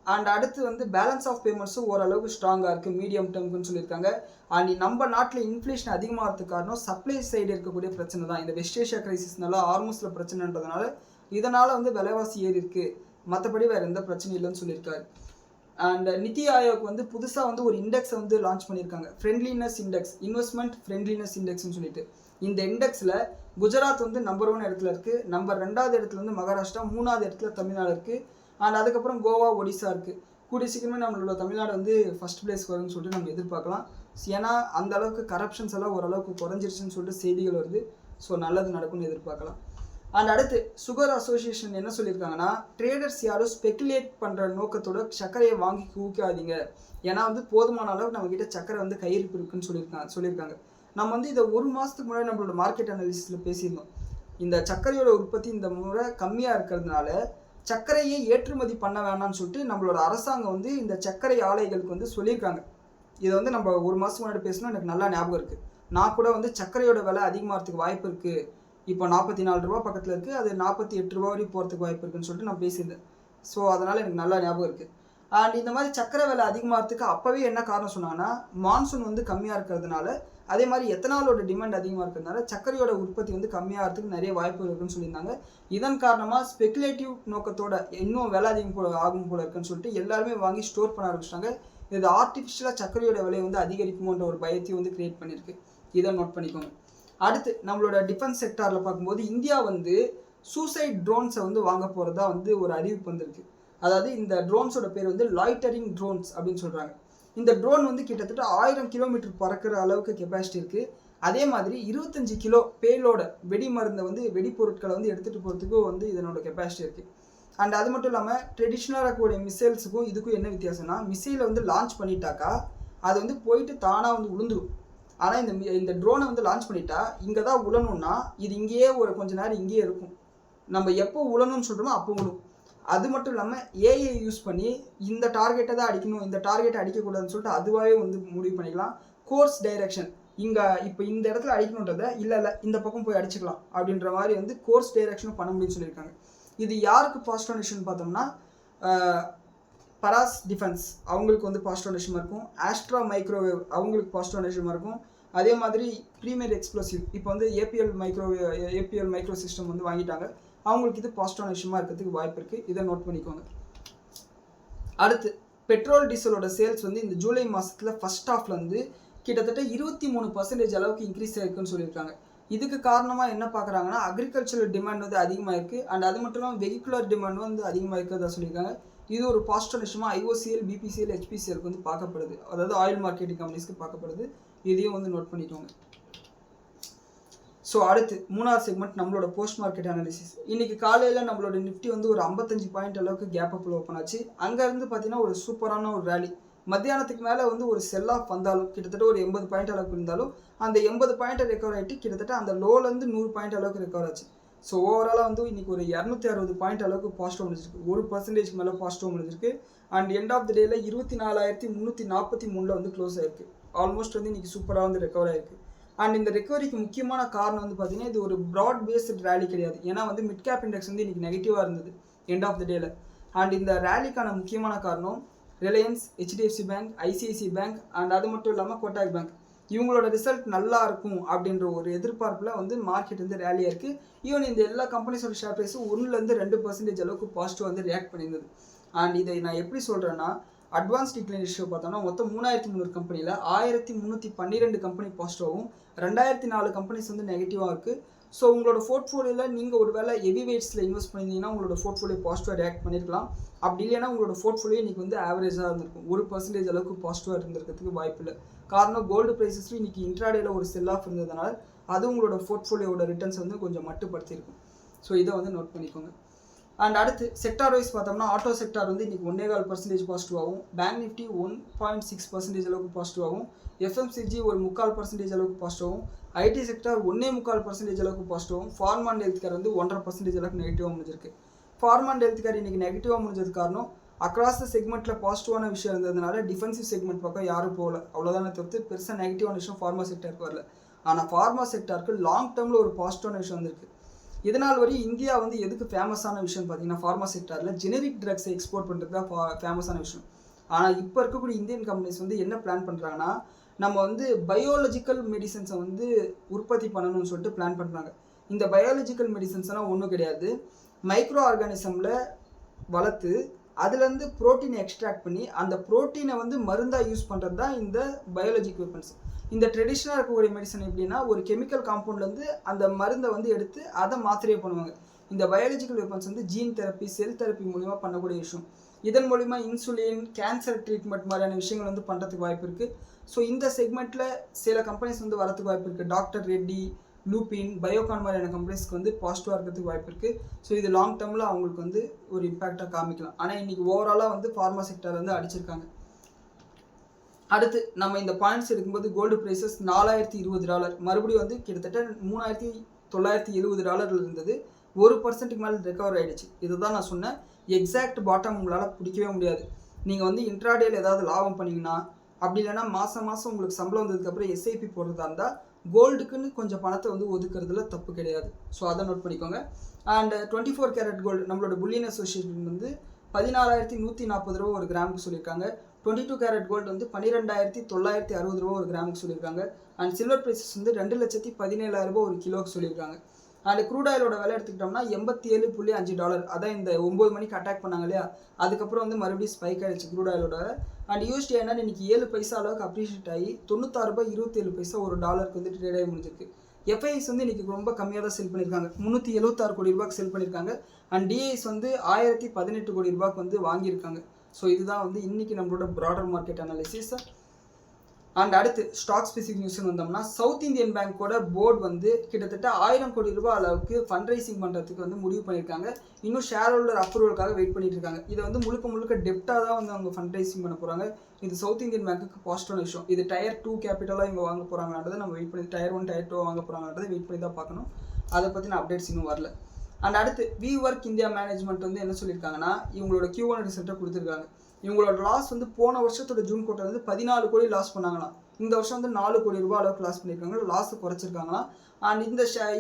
அண்ட் அடுத்து வந்து பேலன்ஸ் ஆஃப் பேமெண்ட்ஸும் ஓரளவுக்கு ஸ்ட்ராங்காக இருக்குது மீடியம் டேர்முக்குன்னு சொல்லியிருக்காங்க. அண்ட் நம்ம நாட்டில் இன்ஃப்ளேஷன் அதிகமாகிறதுக்கு காரணம் சப்ளை சைடு இருக்கக்கூடிய பிரச்சனை தான். இந்த வெஸ்ட் ஏஷியா கிரைசிஸ்னால ஹார்மோஸில் பிரச்சனைன்றதுனால இதனால் வந்து விலைவாசி ஏறி இருக்குது, மற்றபடி வேறு எந்த பிரச்சனையும் இல்லைன்னு சொல்லியிருக்காரு. அண்ட் நிதி ஆயோக் வந்து புதுசாக வந்து ஒரு இண்டெக்ஸை வந்து லான்ச் பண்ணியிருக்காங்க, ஃப்ரெண்ட்லினஸ் இண்டெக்ஸ், இன்வெஸ்ட்மெண்ட் ஃப்ரெண்ட்லினஸ் இண்டெக்ஸ்னு சொல்லிட்டு. இந்த இண்டெக்ஸில் குஜராத் வந்து நம்பர் 1 இடத்துல இருக்குது, நம்பர் 2வது இடத்துல வந்து மகாராஷ்டிரா, 3வது இடத்துல தமிழ்நாடு இருக்குது. அண்ட் அதுக்கப்புறம் கோவா, ஒடிசா இருக்குது. கூடிய சீக்கிரமே நம்மளோட தமிழ்நாடு வந்து ஃபஸ்ட் பிளேஸ் வரும்னு சொல்லிட்டு நம்ம எதிர்பார்க்கலாம். ஏன்னா அந்த அளவுக்கு கரப்ஷன்ஸ் எல்லாம் ஓரளவுக்கு குறைஞ்சிருச்சுன்னு சொல்லிட்டு செய்திகள் வருது. ஸோ நல்லது நடக்கும்னு எதிர்பார்க்கலாம். அண்ட் அடுத்து சுகர் அசோசியேஷன் என்ன சொல்லியிருக்காங்கன்னா ட்ரேடர்ஸ் யாரும் ஸ்பெக்குலேட் பண்ணுற நோக்கத்தோட சர்க்கரையை வாங்கி ஊக்காதீங்க, ஏன்னா வந்து போதுமான அளவுக்கு நம்மக்கிட்ட சர்க்கரை வந்து கையிருப்பு இருக்குன்னு சொல்லியிருக்காங்க. நம்ம வந்து இதை 1 மாதத்துக்கு முன்னாடி நம்மளோட மார்க்கெட் அனாலிசிஸில் பேசியிருந்தோம். இந்த சர்க்கரையோட உற்பத்தி இந்த முறை கம்மியாக இருக்கிறதுனால சர்க்கரையை ஏற்றுமதி பண்ண வேணாம்னு சொல்லிட்டு நம்மளோட அரசாங்கம் வந்து இந்த சர்க்கரை ஆலைகளுக்கு வந்து சொல்லியிருக்காங்க. இதை வந்து நம்ம 1 மாதத்துக்கு முன்னாடி பேசணும், எனக்கு நல்லா ஞாபகம் இருக்குது. நான் கூட வந்து சர்க்கரையோட விலை அதிகமாகிறதுக்கு வாய்ப்பு இருக்குது, இப்போ 44 ரூபா பக்கத்தில் இருக்குது, அது 48 ரூபா வரைக்கும் போகிறதுக்கு வாய்ப்பு இருக்குன்னு சொல்லிட்டு நான் பேசியிருந்தேன். ஸோ அதனால் எனக்கு நல்லா ஞாபகம் இருக்குது. அண்ட் இந்த மாதிரி சர்க்கரை விலை அதிகமாகிறதுக்கு அப்போவே என்ன காரணம் சொன்னாங்கன்னா மான்சூன் வந்து கம்மியாக இருக்கிறதுனால, அதே மாதிரி எத்தனாலோட டிமாண்ட் அதிகமாக இருக்கிறதுனால சர்க்கரையோட உற்பத்தி வந்து கம்மியாகிறதுக்கு நிறைய வாய்ப்பு இருக்குன்னு சொல்லியிருந்தாங்க. இதன் காரணமாக ஸ்பெகுலேட்டிவ் நோக்கத்தோட இன்னும் விலை அதிகம் ஆகும் போல இருக்குன்னு சொல்லிட்டு எல்லாருமே வாங்கி ஸ்டோர் பண்ண ஆரம்பிச்சிட்டாங்க. இது ஆர்டிஃபிஷியலாக சர்க்கரையோட விலையை வந்து அதிகரிக்குமோன்ற ஒரு பயத்தையும் வந்து கிரியேட் பண்ணியிருக்கு. இதை நோட் பண்ணிக்கோங்க. அடுத்து நம்மளோட டிஃபென்ஸ் செக்டாரில் பார்க்கும்போது இந்தியா வந்து சூசைட் ட்ரோன்ஸை வந்து வாங்க போகிறதா வந்து ஒரு அறிவிப்பு வந்திருக்கு. அதாவது இந்த ட்ரோன்ஸோட பேர் வந்து லாய்டரிங் ட்ரோன்ஸ் அப்படின்னு சொல்கிறாங்க. இந்த ட்ரோன் வந்து கிட்டத்தட்ட 1000 கிலோமீட்டர் பறக்கிற அளவுக்கு கெப்பாசிட்டி இருக்குது. அதே மாதிரி 25 கிலோ பேலோட வெடிமருந்தை வந்து வெடிப்பொருட்களை வந்து எடுத்துகிட்டு போகிறதுக்கும் வந்து இதனோட கெப்பாசிட்டி இருக்குது. அண்ட் அது மட்டும் இல்லாமல் ட்ரெடிஷ்னலாக இருக்கக்கூடிய மிசைல்ஸுக்கும் இதுக்கும் என்ன வித்தியாசம்னா மிசைலை வந்து லான்ச் பண்ணிட்டாக்கா அது வந்து போயிட்டு தானாக வந்து விழுந்துடும். ஆனால் இந்த ட்ரோனை வந்து லான்ச் பண்ணிட்டா இங்கே தான் உழணும்னா இது இங்கேயே ஒரு கொஞ்ச நேரம் இங்கேயே இருக்கும். நம்ம எப்போ உழணும்னு சொல்கிறோமோ அப்போ உழும். அது மட்டும் இல்லாமல் ஏஐ யூஸ் பண்ணி இந்த டார்கெட்டை தான் அடிக்கணும், இந்த டார்கெட்டை அடிக்கக்கூடாதுன்னு சொல்லிட்டு அதுவாகவே வந்து முடிவு பண்ணிக்கலாம். கோர்ஸ் டைரக்ஷன் இங்கே இப்போ இந்த இடத்துல அடிக்கணுன்றதை இல்லை இந்த பக்கம் போய் அடிச்சுக்கலாம் அப்படின்ற மாதிரி வந்து கோர்ஸ் டைரக்ஷனும் பண்ண முடியும்னு சொல்லியிருக்காங்க. இது யாருக்கு பாசிட்டிவ் விஷயம்னு பார்த்தோம்னா பராஸ் டிஃபென்ஸ் அவங்களுக்கு வந்து பாசிட்டிவ் விஷயமா இருக்கும். ஆஸ்ட்ரா மைக்ரோவேவ் அவங்களுக்கு பாசிட்டிவ் விஷயமா இருக்கும். அதே மாதிரி ப்ரீமியர் எக்ஸ்ப்ளோசிவ் இப்போ வந்து ஏபிஎல் மைக்ரோ சிஸ்டம் வந்து வாங்கிட்டாங்க, அவங்களுக்கு இது பாசிட்டிவான விஷயமா இருக்கிறதுக்கு வாய்ப்பு இருக்குது. இதை நோட் பண்ணிக்கோங்க. அடுத்து பெட்ரோல் டீசலோட சேல்ஸ் வந்து இந்த ஜூலை மாதத்தில் ஃபர்ஸ்ட் ஹாஃப்ல வந்து கிட்டத்தட்ட 23% அளவுக்கு இன்க்ரீஸ் ஆயிருக்குன்னு சொல்லியிருக்காங்க. இதுக்கு காரணமாக என்ன பார்க்குறாங்கன்னா அக்ரிகல்ச்சரல் டிமாண்ட் வந்து அதிகமாக இருக்குது. அண்ட் அது மட்டும் இல்லாமல் வெஹிகுலர் டிமாண்ட் வந்து அதிகமாக இருக்கிறதா சொல்லியிருக்காங்க. இது ஒரு பாசிட்டிவ் விஷயமா ஐஓசிஎல், பிபிசிஎல், ஹெச்பிசிஎலுக்கு வந்து பார்க்கப்படுது. அதாவது ஆயில் மார்க்கெட்டிங் கம்பெனிஸ்க்கு பார்க்கப்படுது. இதையும் வந்து நோட் பண்ணிக்கோங்க. ஸோ அடுத்து 3வது செக்மெண்ட் நம்மளோட போஸ்ட் மார்க்கெட் அனாலிசிஸ். இன்னைக்கு காலையில் நம்மளோட நிஃப்டி வந்து ஒரு 55 பாயிண்ட் அளவுக்கு கேப் அப்பில் ஓப்பன் ஆச்சு. அங்கேருந்து பார்த்தீங்கன்னா ஒரு சூப்பரான ஒரு ரேலி. மத்தியானத்துக்கு மேலே வந்து ஒரு செல் ஆஃப் வந்தாலும் கிட்டத்தட்ட ஒரு 80 பாயிண்ட் அளவுக்கு இருந்தாலும் அந்த 80 பாயிண்ட்டை ரெக்கவர் ஆகிட்டு கிட்டத்தட்ட அந்த லோலேருந்து 100 பாயிண்ட் அளவுக்கு ரெக்கவர் ஆச்சு. ஸோ ஓவராலாக வந்து இன்றைக்கி ஒரு 260 பாயிண்ட் அளவுக்கு பாசிட்டிவ் முடிஞ்சிருக்கு. 1% மேலே பாசிட்டிவ் முடிஞ்சிருக்கு. அண்ட் எண்ட் ஆஃப் த டேயில் 24,343 வந்து க்ளோஸ் ஆயிருக்கு. ஆல்மோஸ்ட் வந்து இன்றைக்கி சூப்பராக வந்து ரெக்கவர் ஆயிருக்கு. அண்ட் இந்த ரெக்கவரிக்கு முக்கியமான காரணம் வந்து பார்த்தீங்கன்னா இது ஒரு ப்ராட் பேஸ்டு ரேலி கிடையாது. ஏன்னா வந்து மிட் கேப் இண்டெக்ஸ் வந்து இன்றைக்கி நெகட்டிவாக இருந்தது எண்ட் ஆஃப் த டேயில். அண்ட் இந்த ரேலிக்கான முக்கியமான காரணம் Reliance, HDFC bank, ICICI bank and அது மட்டும் இல்லாமல் கோட்டாக் பேங்க் இவங்களோட ரிசல்ட் நல்லா இருக்கும் அப்படின்ற ஒரு எதிர்பார்ப்பில் வந்து மார்க்கெட் வந்து ரேலியாக இருக்குது. ஈவன் இந்த எல்லா கம்பெனிஸோட ஷேர் ப்ரைஸும் 1-2% அளவுக்கு பாசிட்டிவ் வந்து ரியாக்ட் பண்ணியிருந்தது. அண்ட் இதை நான் எப்படி சொல்கிறேன்னா அட்வான்ஸ் டிக்ளைன் ரேஷியோ பார்த்தோம்னா மொத்தம் 3300 கம்பெனியில் 1312 கம்பெனி பாசிட்டிவாகவும் 2004 கம்பெனிஸ் வந்து நெகட்டிவாக இருக்குது. ஸோ உங்களோட போர்ட்ஃபோலியோவில் நீங்கள் ஒரு வேளை ஹெவி வெயிட்ஸில் இன்வெஸ்ட் பண்ணியிருந்தீங்கன்னா உங்களோட போர்ட்ஃபோலியோ பாசிட்டிவாக ரியாக்ட் பண்ணியிருக்கலாம். அப்படி இல்லைன்னா உங்களோட போர்ட்ஃபோலியோ இன்றைக்கி வந்து ஆவரேஜாக இருந்திருக்கும். 1% அளவுக்கு பாசிட்டிவாக இருந்திருக்கிறதுக்கு வாய்ப்பு இல்லை. காரணம் கோல்டு ப்ரைஸஸ்லையும் இன்றைக்கி இன்ட்ராடேயில் ஒரு செல் ஆஃப் இருந்ததுனால அது உங்களோட போர்ட்ஃபோலியோட ரிட்டர்ன்ஸ் வந்து கொஞ்சம் மட்டுப்படுத்தியிருக்கும். ஸோ இதை வந்து நோட் பண்ணிக்கோங்க. அண்ட் அடுத்து செக்டார் வைஸ் பார்த்தோம்னா ஆட்டோ செக்டார் வந்து இன்றைக்கி 1.25% பாசிட்டிவாகவும், பேங்க் நிஃப்டி 1.6% அளவுக்கு பாசிட்டிவாகவும், எஃப்எம்சிஜி ஒரு 3/4% அளவுக்கு பாசிட்டிவாகவும், ஐடி செக்டார் 1.25% அளவுக்கு பாசிட்டிவாகவும், ஃபார்மா அண்ட் ஹெல்த் கேர் வந்து 1.5% அளவுக்கு நெகட்டிவாக முடிஞ்சிருக்கு. ஃபார்மா அண்ட் ஹெல்த் கேர் இன்றைக்கி நெகட்டிவாக முடிஞ்சது காரணம் அக்ராஸ் த செக்மெண்ட்டில் பாசிட்டிவான விஷயம் இருந்ததுனால டிஃபென்சிவ் செக்மெண்ட் பக்கம் யாரும் போகல. அவ்வளோதானே தவிர்த்து பெருசாக நெகட்டிவான விஷயம் ஃபார்மா செக்டாருக்கு வரல. ஆனால் ஃபார்மா செக்டாருக்கு லாங் டேர்மில் ஒரு பாசிட்டிவான விஷயம் வந்திருக்கு. இதனால் வரை இந்தியா வந்து எதுக்கு ஃபேமஸான விஷயம் பார்த்தீங்கன்னா ஃபார்மா செக்டாரில் ஜெனரிக் ட்ரக்ஸை எக்ஸ்போர்ட் பண்ணுறது தான் ஃபேமஸான விஷயம். ஆனால் இப்போ இருக்கக்கூடிய இந்தியன் கம்பெனிஸ் வந்து என்ன பிளான் பண்ணுறாங்கன்னா நம்ம வந்து பயாலஜிக்கல் மெடிசன்ஸை வந்து உற்பத்தி பண்ணணும்னு சொல்லிட்டு பிளான் பண்ணுறாங்க. இந்த பயாலஜிக்கல் மெடிசன்ஸ்லாம் ஒன்றும் கிடையாது, மைக்ரோ ஆர்கானிசமில் வளர்த்து அதுலேருந்து ப்ரோட்டீனை எக்ஸ்ட்ராக்ட் பண்ணி அந்த ப்ரோட்டீனை வந்து மருந்தாக யூஸ் பண்ணுறது தான் இந்த பயாலஜிக்கல் வெப்பன்ஸ். இந்த ட்ரெடிஷ்னலாக இருக்கக்கூடிய மெடிசன் எப்படின்னா ஒரு கெமிக்கல் காம்பவுண்ட்லேருந்து அந்த மருந்தை வந்து எடுத்து அதை மாத்திரையை பண்ணுவாங்க. இந்த பயாலஜிக்கல் வெப்பன்ஸ் வந்து ஜீன் தெரப்பி, செல் தெரப்பி மூலிமா பண்ணக்கூடிய விஷயம். இதன் மூலிமா இன்சுலின், கேன்சர் ட்ரீட்மெண்ட் மாதிரியான விஷயங்கள் வந்து பண்ணுறதுக்கு வாய்ப்பு இருக்குது. ஸோ இந்த செக்மெண்ட்டில் சில கம்பெனிஸ் வந்து வரதுக்கு வாய்ப்பு இருக்குது. டாக்டர் ரெட்டி, லூபின், பயோகான் மாதிரியான கம்பெனிஸ்க்கு வந்து பாசிட்டிவாக இருக்கிறதுக்கு வாய்ப்பு இருக்குது. ஸோ இது லாங் டேர்மில் அவங்களுக்கு வந்து ஒரு இம்பாக்டாக காமிக்கலாம். ஆனால் இன்றைக்கி ஓவராலாக வந்து ஃபார்மா செக்டர் வந்து அடிச்சிருக்காங்க. அடுத்து நம்ம இந்த பாயிண்ட்ஸ் எடுக்கும்போது கோல்டு ப்ரைஸஸ் $4020 மறுபடியும் வந்து கிட்டத்தட்ட $3970 இருந்தது. 1% மேலே ரெக்கவர் ஆகிடுச்சு. இதை தான் நான் சொன்னேன், எக்ஸாக்ட் பாட்டம் உங்களால் பிடிக்கவே முடியாது. நீங்கள் வந்து இன்ட்ராடேயில் ஏதாவது லாபம் பண்ணிங்கன்னா அப்படி இல்லைன்னா மாதம் உங்களுக்கு சம்பளம் வந்ததுக்கப்புறம் எஸ்ஐபி போடுறதா இருந்தால் கோல்டுக்குன்னு கொஞ்சம் பணத்தை வந்து ஒதுக்குறதுல தப்பு கிடையாது. ஸோ அதை நோட் பண்ணிக்கோங்க. அண்ட் 24 கேரட் கோல்டு நம்மளோட புல்லியன் அசோசியேஷன் வந்து 14,140 ஒரு கிராமுக்கு சொல்லியிருக்காங்க. 22 கேரட் கோல்டு வந்து 12,960 ஒரு கிராமுக்கு சொல்லியிருக்காங்க. அண்ட் சில்வர் ப்ரைஸஸ் வந்து 2,17,000 ஒரு கிலோவுக்கு சொல்லியிருக்காங்க. அண்ட் க்ரூட் ஆயிலோட விலை எடுத்துக்கிட்டோம்னா $87.5. அதான் இந்த 9 மணிக்கு அட்டாக் பண்ணாங்க இல்லையா, அதுக்கப்புறம் வந்து மறுபடியும் ஸ்பைக் ஆகிடுச்சு க்ரூட் ஆயிலோட. அண்ட் யூஎஸ்டி என்ன இன்னைக்கு 7 பைசா அளவுக்கு அப்ரிஷியேட் ஆகி $96.27 ஒரு டாலருக்கு வந்து ட்ரேட் ஆகி முடிஞ்சிருக்கு. எஃப்ஐஎஸ் வந்து இன்னைக்கு ரொம்ப கம்மியாக தான் செல் பண்ணியிருக்காங்க, $376 கோடி செல் பண்ணியிருக்காங்க. அண்ட் டிஐஸ் வந்து $1018 கோடி வந்து வாங்கியிருக்காங்க. ஸோ இதுதான் வந்து இன்னைக்கு நம்மளோட ப்ராடர் மார்க்கெட் அனாலிசிஸ். அண்ட் அடுத்து ஸ்டாக் ஸ்பெசிஃபிக் நியூஸ்னு வந்தோம்னா சவுத் இந்தியன் பேங்கோட போர்டு வந்து கிட்டத்தட்ட 1000 கோடி ரூபாய் அளவுக்கு ஃபண்ட் ரைசிங் பண்ணுறதுக்கு வந்து முடிவு பண்ணியிருக்காங்க. இன்னும் ஷேர் ஹோல்டர் அப்ரூவலுக்காக வெயிட் பண்ணிட்டு இருக்காங்க. இதை வந்து முழுக்க டெப்டாக தான் வந்து அவங்க ஃபண்ட் ரைசிங் பண்ண போகிறாங்க. இது சவுத் இந்தியன் பேங்க்குக்கு பாசிட்டிவான விஷயம். இது டயர் 2 கேபிட்டலாக இவங்க வாங்க போகிறாங்கன்றதை நம்ம வெயிட் பண்ணி, டயர் 1 டயர் 2 வாங்க போகிறாங்கன்றதை வெயிட் பண்ணி தான் பார்க்கணும். அதை பற்றின அப்டேட்ஸ் இன்னும் வரல. அண்ட் அடுத்து WeWork இந்தியா மேனேஜ்மெண்ட் வந்து என்ன சொல்லியிருக்காங்கன்னா இவங்களோட Q1 ரிசல்ட்டை கொடுத்துருக்காங்க. இவங்களோட லாஸ் வந்து போன வருஷத்தோட ஜூன் குவார்ட்டர் வந்து 14 கோடி லாஸ் பண்ணாங்களாம். இந்த வருஷம் வந்து 4 கோடி ரூபாய் அளவுக்கு லாஸ் பண்ணியிருக்காங்க. லாஸ் குறைச்சிருக்காங்களாம். அண்ட்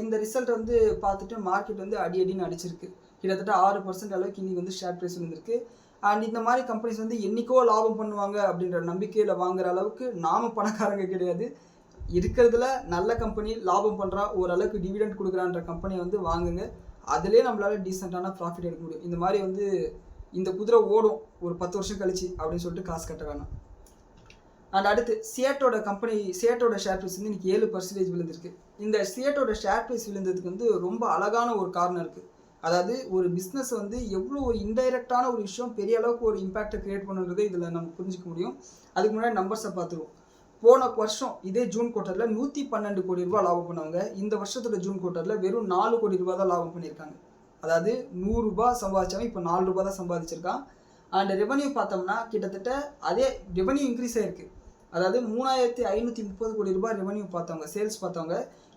இந்த ரிசல்ட் வந்து பார்த்துட்டு மார்க்கெட் வந்து அடின்னு அடிச்சிருக்கு. கிட்டத்தட்ட 6% அளவுக்கு இன்னைக்கு வந்து ஷேர் ப்ரைஸ் வந்துருக்கு. அண்ட் இந்த மாதிரி கம்பெனிஸ் வந்து என்னைக்கோ லாபம் பண்ணுவாங்க அப்படின்ற நம்பிக்கையில் வாங்குற அளவுக்கு நாம பணக்காரங்க கிடையாது. இருக்கிறதுல நல்ல கம்பெனி லாபம் பண்ணுறா, ஓரளவுக்கு டிவிடெண்ட் கொடுக்குறான்ற கம்பெனியை வந்து வாங்குங்க. அதுலேயே நம்மளால டீசெண்டான ப்ராஃபிட் எடுக்க முடியும். இந்த மாதிரி வந்து இந்த குதிரை ஓடும் ஒரு 10 வருஷம் கழிச்சு அப்படின்னு சொல்லிட்டு காசு கட்ட வேணாம். அண்ட் அடுத்து சியேட்டோட ஷேர் ப்ரைஸ் வந்து இன்னைக்கு 7% விழுந்திருக்கு. இந்த சியேட்டோட ஷேர் ப்ரைஸ் விழுந்ததுக்கு வந்து ரொம்ப அழகான ஒரு காரணம் இருக்குது. அதாவது ஒரு பிஸ்னஸ் வந்து எவ்வளோ ஒரு இன்டைரக்டான ஒரு விஷயம் பெரிய அளவுக்கு ஒரு இம்பாக்டை கிரியேட் பண்ணுறது இதில் நம்ம புரிஞ்சிக்க முடியும். அதுக்கு முன்னாடி நம்பர்ஸை பார்த்துருவோம். போன வருஷம் இதே ஜூன் குவார்ட்டரில் 112 கோடி ரூபாய் லாபம் பண்ணவங்க இந்த வருஷத்தோட ஜூன் குவார்ட்டரில் வெறும் 4 கோடி ரூபாய் தான் லாபம் பண்ணியிருக்காங்க. அதாவது 100 ரூபாய் சம்பாதிச்சவங்க இப்போ 4 ரூபாய் தான் சம்பாதிச்சிருக்கான். அண்ட் ரெவன்யூ பார்த்தோம்னா கிட்டத்தட்ட அதே ரெவன்யூ இன்க்ரீஸ் ஆயிருக்கு. அதாவது 3530 கோடி ரூபாய் ரெவன்யூ பார்த்தவங்க, சேல்ஸ் பார்த்தவங்க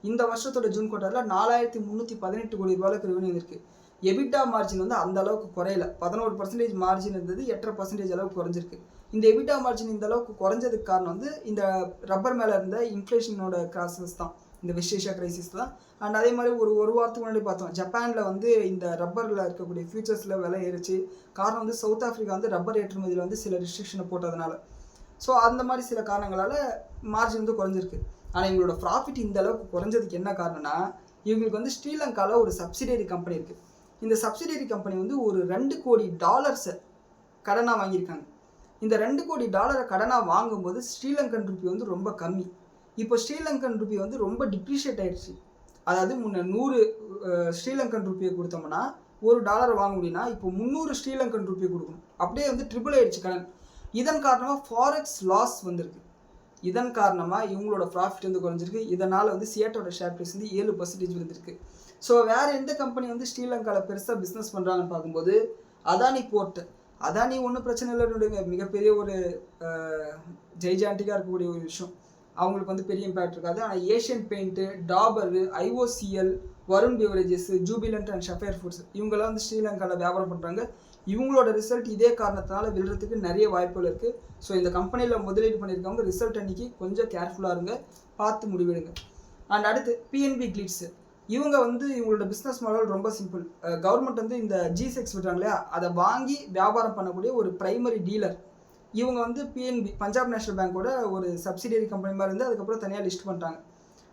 இந்த வருஷத்தோட ஜூன் குவார்ட்டரில் 4318 கோடி ரூபாய்க்கு ரெவன்யூ இருக்குது. எபிட்டா மார்ஜின் வந்து அந்த அளவுக்கு குறையல. 11% மார்ஜின் இருந்தது, 8% அளவுக்கு குறைஞ்சிருக்கு. இந்த எபிட்டா மார்ஜின் இந்த அளவுக்கு குறைஞ்சதுக்கு காரணம் வந்து இந்த ரப்பர் மேலே இருந்த இன்ஃப்ளேஷனோட கிராசஸ் தான், இந்த வெஸ்ட் ஏஷியா கிரைசிஸ் தான். அண்ட் அதே மாதிரி ஒரு வாரத்துக்கு முன்னாடி பார்த்தோம், ஜப்பானில் வந்து இந்த ரப்பரில் இருக்கக்கூடிய ஃபியூச்சர்ஸில் விலை ஏறிச்சு. காரணம் வந்து சவுத் ஆஃப்ரிக்கா வந்து ரப்பர் ஏற்றுமதியில் வந்து சில ரெஸ்ட்ரிக்ஷனை போட்டதுனால. ஸோ அந்த மாதிரி சில காரணங்களால் மார்ஜின் வந்து குறைஞ்சிருக்கு. ஆனால் இவங்களோட ப்ராஃபிட் இந்த அளவுக்கு குறைஞ்சதுக்கு என்ன காரணம்னா இவங்களுக்கு வந்து ஸ்ரீலங்காவில் ஒரு சப்சிடரி கம்பெனி இருக்குது. இந்த சப்சிடரி கம்பெனி வந்து ஒரு $2 கோடி கடனாக வாங்கியிருக்காங்க. இந்த $2 கோடி கடனாக வாங்கும்போது ஸ்ரீலங்கன் ரூபி வந்து ரொம்ப கம்மி. இப்போ ஸ்ரீலங்கன் ரூபி வந்து ரொம்ப டிப்ரிஷியேட் ஆயிடுச்சு. அதாவது முன்ன 100 ஸ்ரீலங்கன் ரூபியை கொடுத்தோம்னா $1 வாங்க முடியும்னா இப்போ 300 ஸ்ரீலங்கன் ரூபியை கொடுக்கணும். அப்படியே வந்து ட்ரிபிள் ஆயிடுச்சு கடன். இதன் காரணமாக ஃபாரெக்ஸ் லாஸ் வந்திருக்கு. இதன் காரணமாக இவங்களோட ப்ராஃபிட் வந்து குறைஞ்சிருக்கு. இதனால் வந்து சியேட்டோட ஷேர் ப்ரைஸ் வந்து 7% விழுந்திருக்கு. ஸோ வேறு எந்த கம்பெனி வந்து ஸ்ரீலங்காவில் பெருசாக பிஸ்னஸ் பண்ணுறாங்கன்னு பார்க்கும்போது அதானி போர்ட். அதானி ஒன்றும் பிரச்சனை இல்லைன்னு மிகப்பெரிய ஒரு ஜெய்ஜாண்டிக்காக இருக்கக்கூடிய ஒரு விஷயம். அவங்களுக்கு வந்து பெரிய இம்பேக்ட் இருக்காது. ஆனால் Asian paint, Dabur, IOCL, Varun beverages, Jubilant and ஷஃபேர் ஃபுட்ஸ் இவங்கெல்லாம் வந்து ஸ்ரீலங்காவில் வியாபாரம் பண்ணுறாங்க. இவங்களோட ரிசல்ட் இதே காரணத்தினால விழுறதுக்கு நிறைய வாய்ப்புகள் இருக்குது. ஸோ இந்த கம்பெனியில் முதலீடு பண்ணியிருக்கவங்க ரிசல்ட் அன்றைக்கி கொஞ்சம் கேர்ஃபுல்லாக இருங்க, பார்த்து முடிவெடுங்க. அண்ட் அடுத்து PNB கிளிட்ஸு. இவங்க வந்து இவங்களோட பிஸ்னஸ் மாடல் ரொம்ப சிம்பிள். கவர்மெண்ட் வந்து இந்த G6 விடுறாங்க இல்லையா, அதை வாங்கி வியாபாரம் பண்ணக்கூடிய ஒரு பிரைமரி டீலர். இவங்க வந்து PNB பஞ்சாப் நேஷனல் பேங்கோட ஒரு சப்சிடியரி கம்பெனி மாதிரி இருந்து அதுக்கப்புறம் தனியாக லிஸ்ட் பண்ணிட்டாங்க.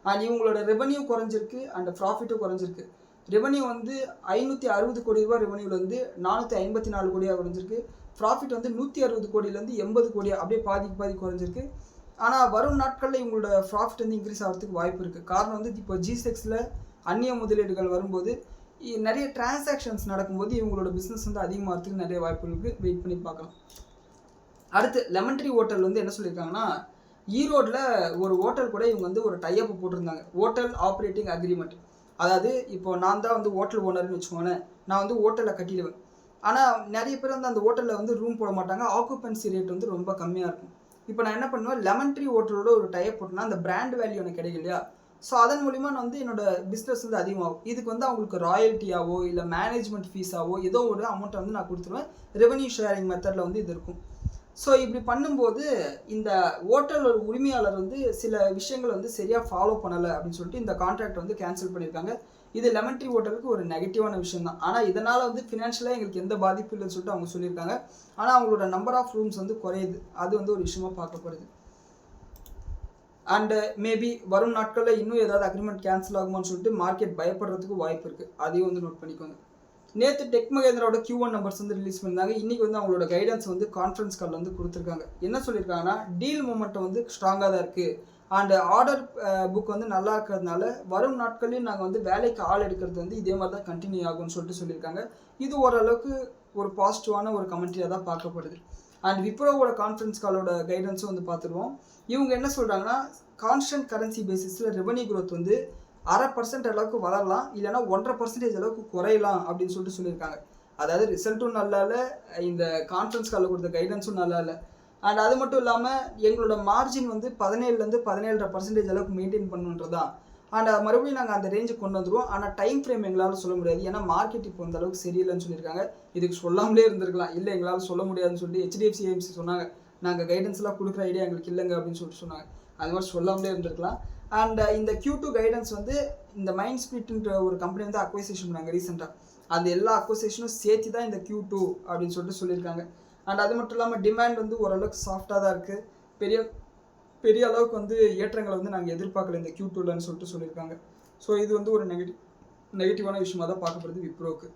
அண்ட் இவங்களோட ரெவன்யூ குறைஞ்சிருக்கு அண்ட் ப்ராஃபிட்டும் குறைஞ்சிருக்கு. ரெவன்யூ வந்து 560 கோடி ரூபாய் ரெவன்யூவில் வந்து 454 கோடியாக குறைஞ்சிருக்கு. ப்ராஃபிட் வந்து 160 கோடியிலேருந்து 80 கோடியாக அப்படியே பாதி குறைஞ்சிருக்கு. ஆனால் வரும் நாட்களில் இவங்களோட ப்ராஃபிட் வந்து இன்க்ரீஸ் ஆகிறதுக்கு வாய்ப்பு இருக்குது. காரணம் வந்து இப்போ G6ல் அந்நிய முதலீடுகள் வரும்போது நிறைய டிரான்சாக்ஷன்ஸ் நடக்கும்போது இவங்களோட பிஸ்னஸ் வந்து அதிகமாகிறதுக்கு நிறைய வாய்ப்புகளுக்கு வெயிட் பண்ணி பார்க்கலாம். அடுத்து லெமன் ட்ரீ ஹோட்டல் வந்து என்ன சொல்லியிருக்காங்கன்னா ஈரோடில் ஒரு ஹோட்டல் கூட இவங்க வந்து ஒரு டைஅப் போட்டிருந்தாங்க, ஹோட்டல் ஆப்ரேட்டிங் அக்ரிமெண்ட். அதாவது இப்போ நான் தான் வந்து ஹோட்டல் ஓனர்னு வச்சுக்கோங்களேன், நான் வந்து ஹோட்டலை கட்டிடுவேன். ஆனால் நிறைய பேர் வந்து அந்த ஹோட்டலில் வந்து ரூம் போட மாட்டாங்க, ஆக்குபென்சி ரேட் வந்து ரொம்ப கம்மியாக இருக்கும். இப்போ நான் என்ன பண்ணுவேன், லெமன் ட்ரீ ஹோட்டலோட ஒரு டைப் போட்டேன்னா அந்த பிராண்ட் வேல்யூ எனக்கு கிடைக்கும் இல்லையா. ஸோ அதன் மூலிமா நான் வந்து என்னோட பிஸ்னஸ் வந்து அதிகமாகும். இதுக்கு வந்து அவங்களுக்கு ராயல்ட்டியாவோ இல்லை மேனேஜ்மெண்ட் ஃபீஸாவோ ஏதோ ஒரு அமௌண்ட்டை வந்து நான் கொடுத்துருவேன். ரெவன்யூ ஷேரிங் மெத்தடில் வந்து இது இருக்கும். ஸோ இப்படி பண்ணும்போது இந்த ஹோட்டல் ஒரு உரிமையாளர் வந்து சில விஷயங்களை வந்து சரியாக ஃபாலோ பண்ணலை அப்படின்னு சொல்லிட்டு இந்த கான்ட்ராக்ட் வந்து கேன்சல் பண்ணியிருக்காங்க. இது லெமன் ட்ரீ ஹோட்டலுக்கு ஒரு நெகட்டிவான விஷயம் தான். ஆனால் இதனால் வந்து ஃபினான்ஷியலாக எங்களுக்கு எந்த பாதிப்பு இல்லைன்னு சொல்லிட்டு அவங்க சொல்லியிருக்காங்க. ஆனால் அவங்களோட நம்பர் ஆஃப் ரூம்ஸ் வந்து குறையுது, அது வந்து ஒரு விஷயமாக பார்க்கப்படுது. அண்டு மேபி வரும் நாட்களில் இன்னும் ஏதாவது அக்ரிமெண்ட் கேன்சல் ஆகுமான்னு சொல்லிட்டு மார்க்கெட் பயப்படுறதுக்கு வாய்ப்பு இருக்குது. அதையும் வந்து நோட் பண்ணிக்கோங்க. நேற்று டெக் மகேந்திராவோட Q1 நம்பர்ஸ் வந்து ரிலீஸ் பண்ணியிருந்தாங்க. இன்றைக்கி வந்து அவங்களோட கைடன்ஸ் வந்து கான்ஃபரன்ஸ் காலில் வந்து கொடுத்துருக்காங்க. என்ன சொல்லியிருக்காங்கன்னா டீல் மூமெண்ட்டம் வந்து ஸ்ட்ராங்காக தான் இருக்குது. அண்டு ஆர்டர் புக் வந்து நல்லா இருக்கிறதுனால வரும் நாட்களையும் நாங்கள் வந்து வேலைக்கு ஆள் எடுக்கிறது வந்து இதே மாதிரி தான் கண்டினியூ ஆகும்னு சொல்லிட்டு சொல்லியிருக்காங்க. இது ஓரளவுக்கு ஒரு பாசிட்டிவான ஒரு கமெண்ட்ரியாக தான் பார்க்கப்படுது. அண்ட் விப்ரோவோட கான்ஃபரன்ஸ் காலோட கைடன்ஸும் வந்து பார்த்துருவோம். இவங்க என்ன சொல்கிறாங்கன்னா கான்ஸ்டன்ட் கரன்சி பேசிஸில் ரெவன்யூ க்ரோத் வந்து 0.5% அளவுக்கு வளரலாம், இல்லைனா 1.5% அளவுக்கு குறையலாம் அப்படின்னு சொல்லியிருக்காங்க. அதாவது ரிசல்ட்டும் நல்லா இல்லை, இந்த கான்ஃபரன்ஸ் காலில் கொடுத்த கைடன்ஸும் நல்லா இல்லை. அண்ட் அது மட்டும் இல்லாமல் எங்களோட மார்ஜின் வந்து 17% 17.5% அளவுக்கு மெயின்டைன் பண்ணுன்றதான். அண்ட் மறுபடியும் நாங்கள் அந்த ரேஞ்சுக்கு கொண்டு வந்துடுவோம். ஆனால் டைம் ஃப்ரேம் எங்களால் சொல்ல முடியாது, ஏன்னா மார்க்கெட் இப்போ அந்த அளவுக்கு சரியில்லைன்னு சொல்லியிருக்காங்க. இதுக்கு சொல்லாமலே இருந்திருக்கலாம், இல்லை எங்களால் சொல்ல முடியாதுன்னு சொல்லிட்டு HDFC AMC சொன்னாங்க, நாங்கள் கைடன்ஸ்லாம் கொடுக்குற ஐடியா எங்களுக்கு இல்லைங்க அப்படின்னு சொன்னாங்க. அது மாதிரி சொல்லாமலே இருந்திருக்கலாம். அண்ட் இந்த Q2 கைடன்ஸ் வந்து இந்த மைண்ட்ஸ்பிரிட்ன்ற ஒரு கம்பெனி வந்து அக்வைசேஷன் பண்ணாங்க ரீசெண்டாக. அந்த எல்லா அக்வைசேஷனும் சேர்த்து தான் இந்த Q2 அப்படின்னு சொல்லியிருக்காங்க. அண்ட் அது மட்டும் இல்லாமல் டிமாண்ட் வந்து ஓரளவுக்கு சாஃப்டாக தான் இருக்குது, பெரிய அளவுக்கு வந்து ஏற்றங்களை வந்து நாங்கள் எதிர்பார்க்கல இந்த Q2லன்னு சொல்லியிருக்காங்க. ஸோ இது வந்து ஒரு நெகட்டிவான விஷயமாக தான் பார்க்கப்படுது விப்ரோக்கு.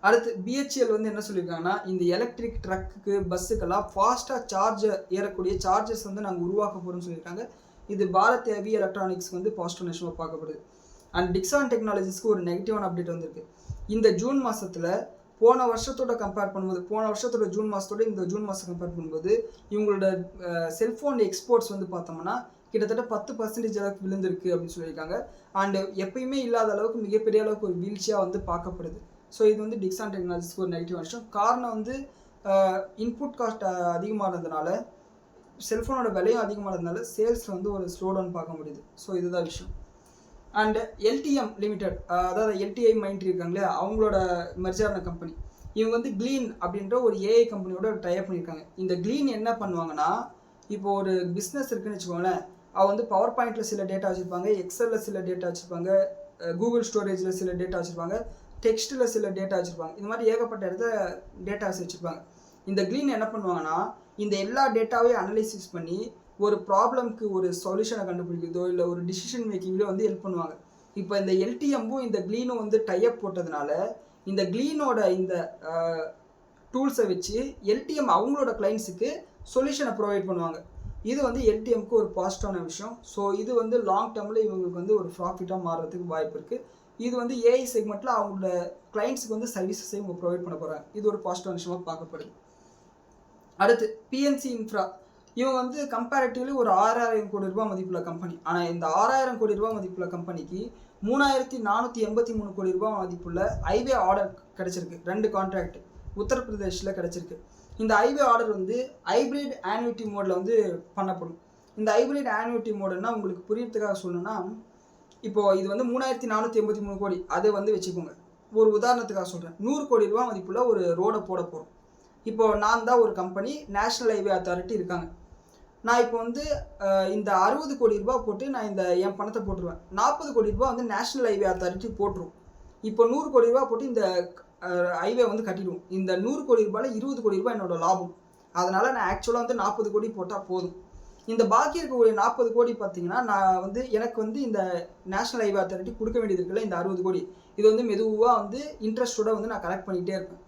அடுத்து BHEL வந்து என்ன சொல்லியிருக்காங்கன்னா இந்த எலக்ட்ரிக் ட்ரக்குக்கு பஸ்ஸுக்கெல்லாம் ஃபாஸ்ட்டாக ஏறக்கூடிய சார்ஜஸ் வந்து நாங்கள் உருவாக்க போகிறோம்னு சொல்லியிருக்காங்க. இது பாரத் ஹெவி எலக்ட்ரானிக்ஸ்க்கு வந்து பாசிட்டிவ் விஷயமாக பார்க்கப்படுது. அண்ட் டிக்ஸான் டெக்னாலஜிஸ்க்கு ஒரு நெகட்டிவான அப்டேட் வந்திருக்கு. இந்த ஜூன் மாதத்தில் போன வருஷத்தோட கம்பேர் பண்ணும்போது, போன வருஷத்தோட ஜூன் மாதத்தோட இந்த ஜூன் மாதம் கம்பேர் பண்ணும்போது இவங்களோட செல்ஃபோன் எக்ஸ்போர்ட்ஸ் வந்து பார்த்தோம்னா கிட்டத்தட்ட 10% அளவுக்கு விழுந்திருக்கு அப்படின்னு சொல்லியிருக்காங்க. அண்டு எப்பயுமே இல்லாத அளவுக்கு மிகப்பெரிய அளவுக்கு ஒரு வீழ்ச்சியாக வந்து பார்க்கப்படுது. ஸோ இது வந்து டிக்ஸான் டெக்னாலஜிஸ்க்கு ஒரு நெகட்டிவ் விஷயம். காரணம் வந்து இன்புட் காஸ்ட் அதிகமானதுனால, செல்ஃபோனோட விலையும் அதிகமானதுனால சேல்ஸில் வந்து ஒரு ஸ்லோ டவுன் பார்க்க முடியுது. ஸோ இதுதான் விஷயம். அண்ட் LTM லிமிடெட், அதாவது LTI மைண்ட் இருக்காங்களே, அவங்களோட மெர்ஜான கம்பெனி, இவங்க வந்து க்ளீன் அப்படின்ற ஒரு AI கம்பெனியோட டைப் பண்ணியிருக்காங்க. இந்த க்ளீன் என்ன பண்ணுவாங்கன்னா, இப்போ ஒரு பிஸ்னஸ் இருக்குன்னு வச்சுக்கோங்களேன், அவள் வந்து பவர் பாயிண்டில் சில டேட்டா வச்சுருப்பாங்க, எக்ஸலில் சில டேட்டா வச்சுருப்பாங்க, கூகுள் ஸ்டோரேஜில் சில டேட்டா வச்சுருப்பாங்க, டெக்ஸ்ட்டில் சில டேட்டா வச்சுருப்பாங்க. இந்த மாதிரி ஏகப்பட்ட இடத்துல டேட்டாஸ் வச்சுருப்பாங்க. இந்த க்ளீன் என்ன பண்ணுவாங்கன்னா இந்த எல்லா டேட்டாவையும் அனலைசிஸ் பண்ணி ஒரு ப்ராப்ளம்க்கு ஒரு சொல்யூஷனை கண்டுபிடிக்கிறதோ இல்லை ஒரு டிசிஷன் மேக்கிங்லேயோ வந்து ஹெல்ப் பண்ணுவாங்க. இப்போ இந்த LTMவும் இந்த க்ளீனும் வந்து டைப் போட்டதுனால இந்த க்ளீனோட இந்த டூல்ஸை வச்சு LTM அவங்களோட கிளைண்ட்ஸுக்கு சொல்யூஷனை ப்ரொவைட் பண்ணுவாங்க. இது வந்து LTMக்கு ஒரு பாசிட்டிவான விஷயம். ஸோ இது வந்து லாங் டேர்மில் இவங்களுக்கு வந்து ஒரு ப்ராஃபிட்டாக மாறுறதுக்கு வாய்ப்பு இருக்குது. இது வந்து AI செக்மெண்ட்டில் அவங்களோட கிளைண்ட்ஸுக்கு வந்து சர்வீசஸை இவங்க ப்ரொவைட் பண்ண போகிறாங்க. இது ஒரு பாசிட்டிவான விஷயமாக பார்க்கப்படுது. அடுத்து PNC இன்ஃப்ரா, இவங்க வந்து கம்பேரிட்டிவ்லி ஒரு 6000 கோடி ரூபாய் மதிப்புள்ள கம்பெனி. ஆனால் இந்த 6000 கோடி ரூபாய் மதிப்புள்ள கம்பெனிக்கு 3483 கோடி ரூபாய் மதிப்புள்ள ஹைவே ஆர்டர் கிடச்சிருக்கு. 2 கான்ட்ராக்ட் உத்தரப்பிரதேஷில் கிடச்சிருக்கு. இந்த ஹைவே ஆர்டர் வந்து ஹைப்ரிட் ஆன்யூட்டி மோடில் வந்து பண்ணப்படும். இந்த ஹைப்ரிட் ஆன்யூட்டி மோடுன்னா உங்களுக்கு புரியறதுக்காக சொல்லணும்னா, இப்போது இது வந்து 3483 கோடி அதை வந்து வச்சுக்கோங்க. ஒரு உதாரணத்துக்காக சொல்கிறேன், 100 கோடி ரூபா மதிப்புள்ள ஒரு ரோடை போட போகிறோம். இப்போது நான் தான் ஒரு கம்பெனி, நேஷ்னல் ஹைவே அத்தாரிட்டி இருக்காங்க. நான் இப்போ வந்து இந்த 60 கோடி ரூபா போட்டு நான் இந்த என் பணத்தை போட்டுருவேன். 40 கோடி ரூபா வந்து நேஷ்னல் ஹைவே அத்தாரிட்டி போட்டுரும். இப்போ 100 கோடி ரூபா போட்டு இந்த ஹைவே வந்து கட்டிடுவோம். இந்த 100 கோடி ரூபாயில் 20 கோடி ரூபாய் என்னோட லாபம். அதனால் நான் ஆக்சுவலாக வந்து 40 கோடி போட்டால் போதும். இந்த பாக்கி இருக்கக்கூடிய 40 கோடி பார்த்தீங்கன்னா நான் வந்து எனக்கு வந்து இந்த நேஷ்னல் ஹைவே அத்தாரிட்டி கொடுக்க வேண்டியது இருக்குல்ல, இந்த 60 கோடி, இது வந்து மெதுவாக வந்து இன்ட்ரெஸ்ட்டோட வந்து நான் கலெக்ட் பண்ணிகிட்டே இருப்பேன்.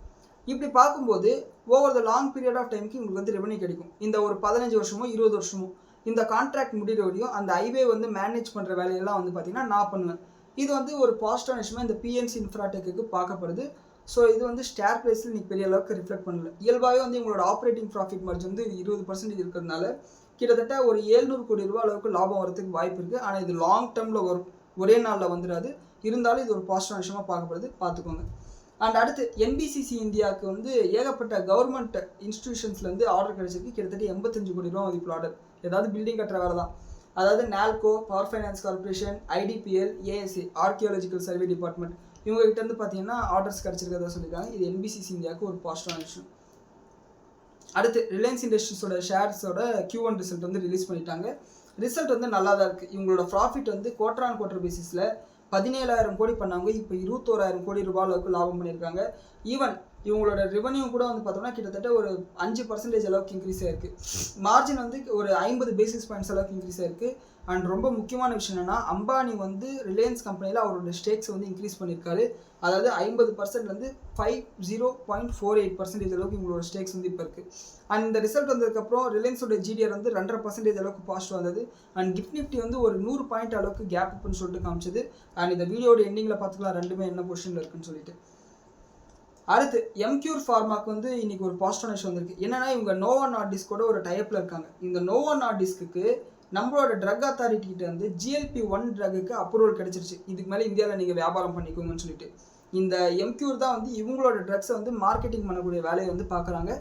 இப்படி பார்க்கும்போது over the long period of டைமுக்கு உங்களுக்கு வந்து ரெவன்யூ கிடைக்கும். இந்த ஒரு 15 வருஷமோ 20 வருஷமோ இந்த கான்ட்ராக்ட் முடிகிற வரையும் அந்த ஹைவே வந்து மேனேஜ் பண்ணுற வேலையெல்லாம் வந்து பார்த்திங்கன்னா நான் பண்ணுவேன். இது வந்து ஒரு பாசிட்டிவான விஷயமா இந்த PNC இன்ஃப்ராடெக்கு பார்க்கப்படுது. ஸோ இது வந்து ஷேர் ப்ரைஸில் இன்றைக்கி பெரிய அளவுக்கு ரிஃப்ளெக்ட் பண்ணல. இயல்பாகவே வந்து இவங்களோட ஆப்ரேட்டிங் ப்ராஃபிட் மார்ஜின் வந்து 20% இருக்கிறதுனால கிட்டத்தட்ட ஒரு 700 கோடி ரூபா அளவுக்கு லாபம் வரதுக்கு வாய்ப்பு இருக்குது. ஆனால் இது லாங் டேர்மில் வரும், ஒரே நாளில் வந்துடாது. இருந்தாலும் இது ஒரு பாசிட்டிவான விஷயமாக பார்க்கப்படுது, பார்த்துக்கோங்க. அண்ட் அடுத்து NBCC இந்தியாவுக்கு வந்து ஏகப்பட்ட கவர்மெண்ட் இன்ஸ்டிடியூஷன்ஸ்லேருந்து ஆர்டர் கிடைச்சிருக்கு. கிட்டத்தட்ட 85 கோடி ரூபா மதிப்புள்ள ஆர்டர். ஏதாவது பில்டிங் கட்டுற வேலை தான். அதாவது NALCO, power finance corporation, IDPL, ASA archaeological survey department, இவங்ககிட்ட இருந்து பார்த்தீங்கன்னா ஆர்டர்ஸ் கிடச்சிருக்கிறதா சொல்லியிருக்காங்க. இது NBCC இந்தியாவுக்கு ஒரு பாசிட்டிவான விஷயம். அடுத்து ரிலையன்ஸ் இண்டஸ்ட்ரீஸோட ஷேர்ஸோட Q1 ரிசல்ட் வந்து ரிலீஸ் பண்ணிட்டாங்க. ரிசல்ட் வந்து நல்லா தான் இருக்குது. இவங்களோட ப்ராஃபிட் வந்து குவார்டர் பேசிஸில் 17,000 கோடி பண்ணாங்க, இப்போ 21,000 கோடி ரூபாய் அளவுக்கு லாபம் பண்ணியிருக்காங்க. ஈவன் இவங்களோட ரெவன்யூ கூட வந்து பார்த்தோம்னா கிட்டத்தட்ட ஒரு 5% அளவுக்கு இன்க்ரீஸ் ஆயிருக்கு. மார்ஜின் வந்து ஒரு 50 பேசிஸ் பாயிண்ட்ஸ் அளவுக்கு இன்க்ரீஸ் ஆயிருக்கு. அண்ட் ரொம்ப முக்கியமான விஷயம் என்னென்னா, அம்பானி வந்து ரிலையன்ஸ் கம்பெனியில் அவரோட ஸ்டேக்ஸ் வந்து இன்க்ரீஸ் பண்ணியிருக்காரு. அதாவது 50% 50.48% அளவுக்கு இவங்களோட ஸ்டேக்ஸ் வந்து இப்போ இருக்குது. அண்ட் இந்த ரிசல்ட் வந்ததுக்கப்புறம் ரிலையன்ஸோட GDR வந்து 2.5% அளவுக்கு பாசிட்டிவ் வந்தது. அண்ட் கிஃப்ட் நிஃப்டி வந்து ஒரு 100 பாயிண்ட் அளவுக்கு கேப் அப்னு சொல்லிட்டு காமிச்சது. அண்ட் இந்த வீடியோட எண்டிங்கில் பார்த்துக்கலாம் ரெண்டுமே என்ன பொசிஷனில் இருக்குன்னு சொல்லிட்டு. அடுத்து எம்கியூர் ஃபார்மாக்கு வந்து இன்னைக்கு ஒரு பாசிட்டிவ் நியூஸ் வந்திருக்கு. என்னன்னா இவங்க நோவோ நார்டிஸ்க் கூட ஒரு டைப்ல இருக்காங்க. இந்த நோவோ நார்டிஸ்க்கு நம்மளோட ட்ரக் அத்தாரிட்டி கிட்ட வந்து GLP-1 ட்ரக்குக்கு அப்ரூவல் கிடைச்சிருச்சு. இதுக்கு மேலே இந்தியாவில் நீங்கள் வியாபாரம் பண்ணிக்கோங்கன்னு சொல்லிட்டு. இந்த எம்கியூர் தான் வந்து இவங்களோட ட்ரக்ஸை வந்து மார்க்கெட்டிங் பண்ணக்கூடிய வேலையை வந்து பார்க்குறாங்க.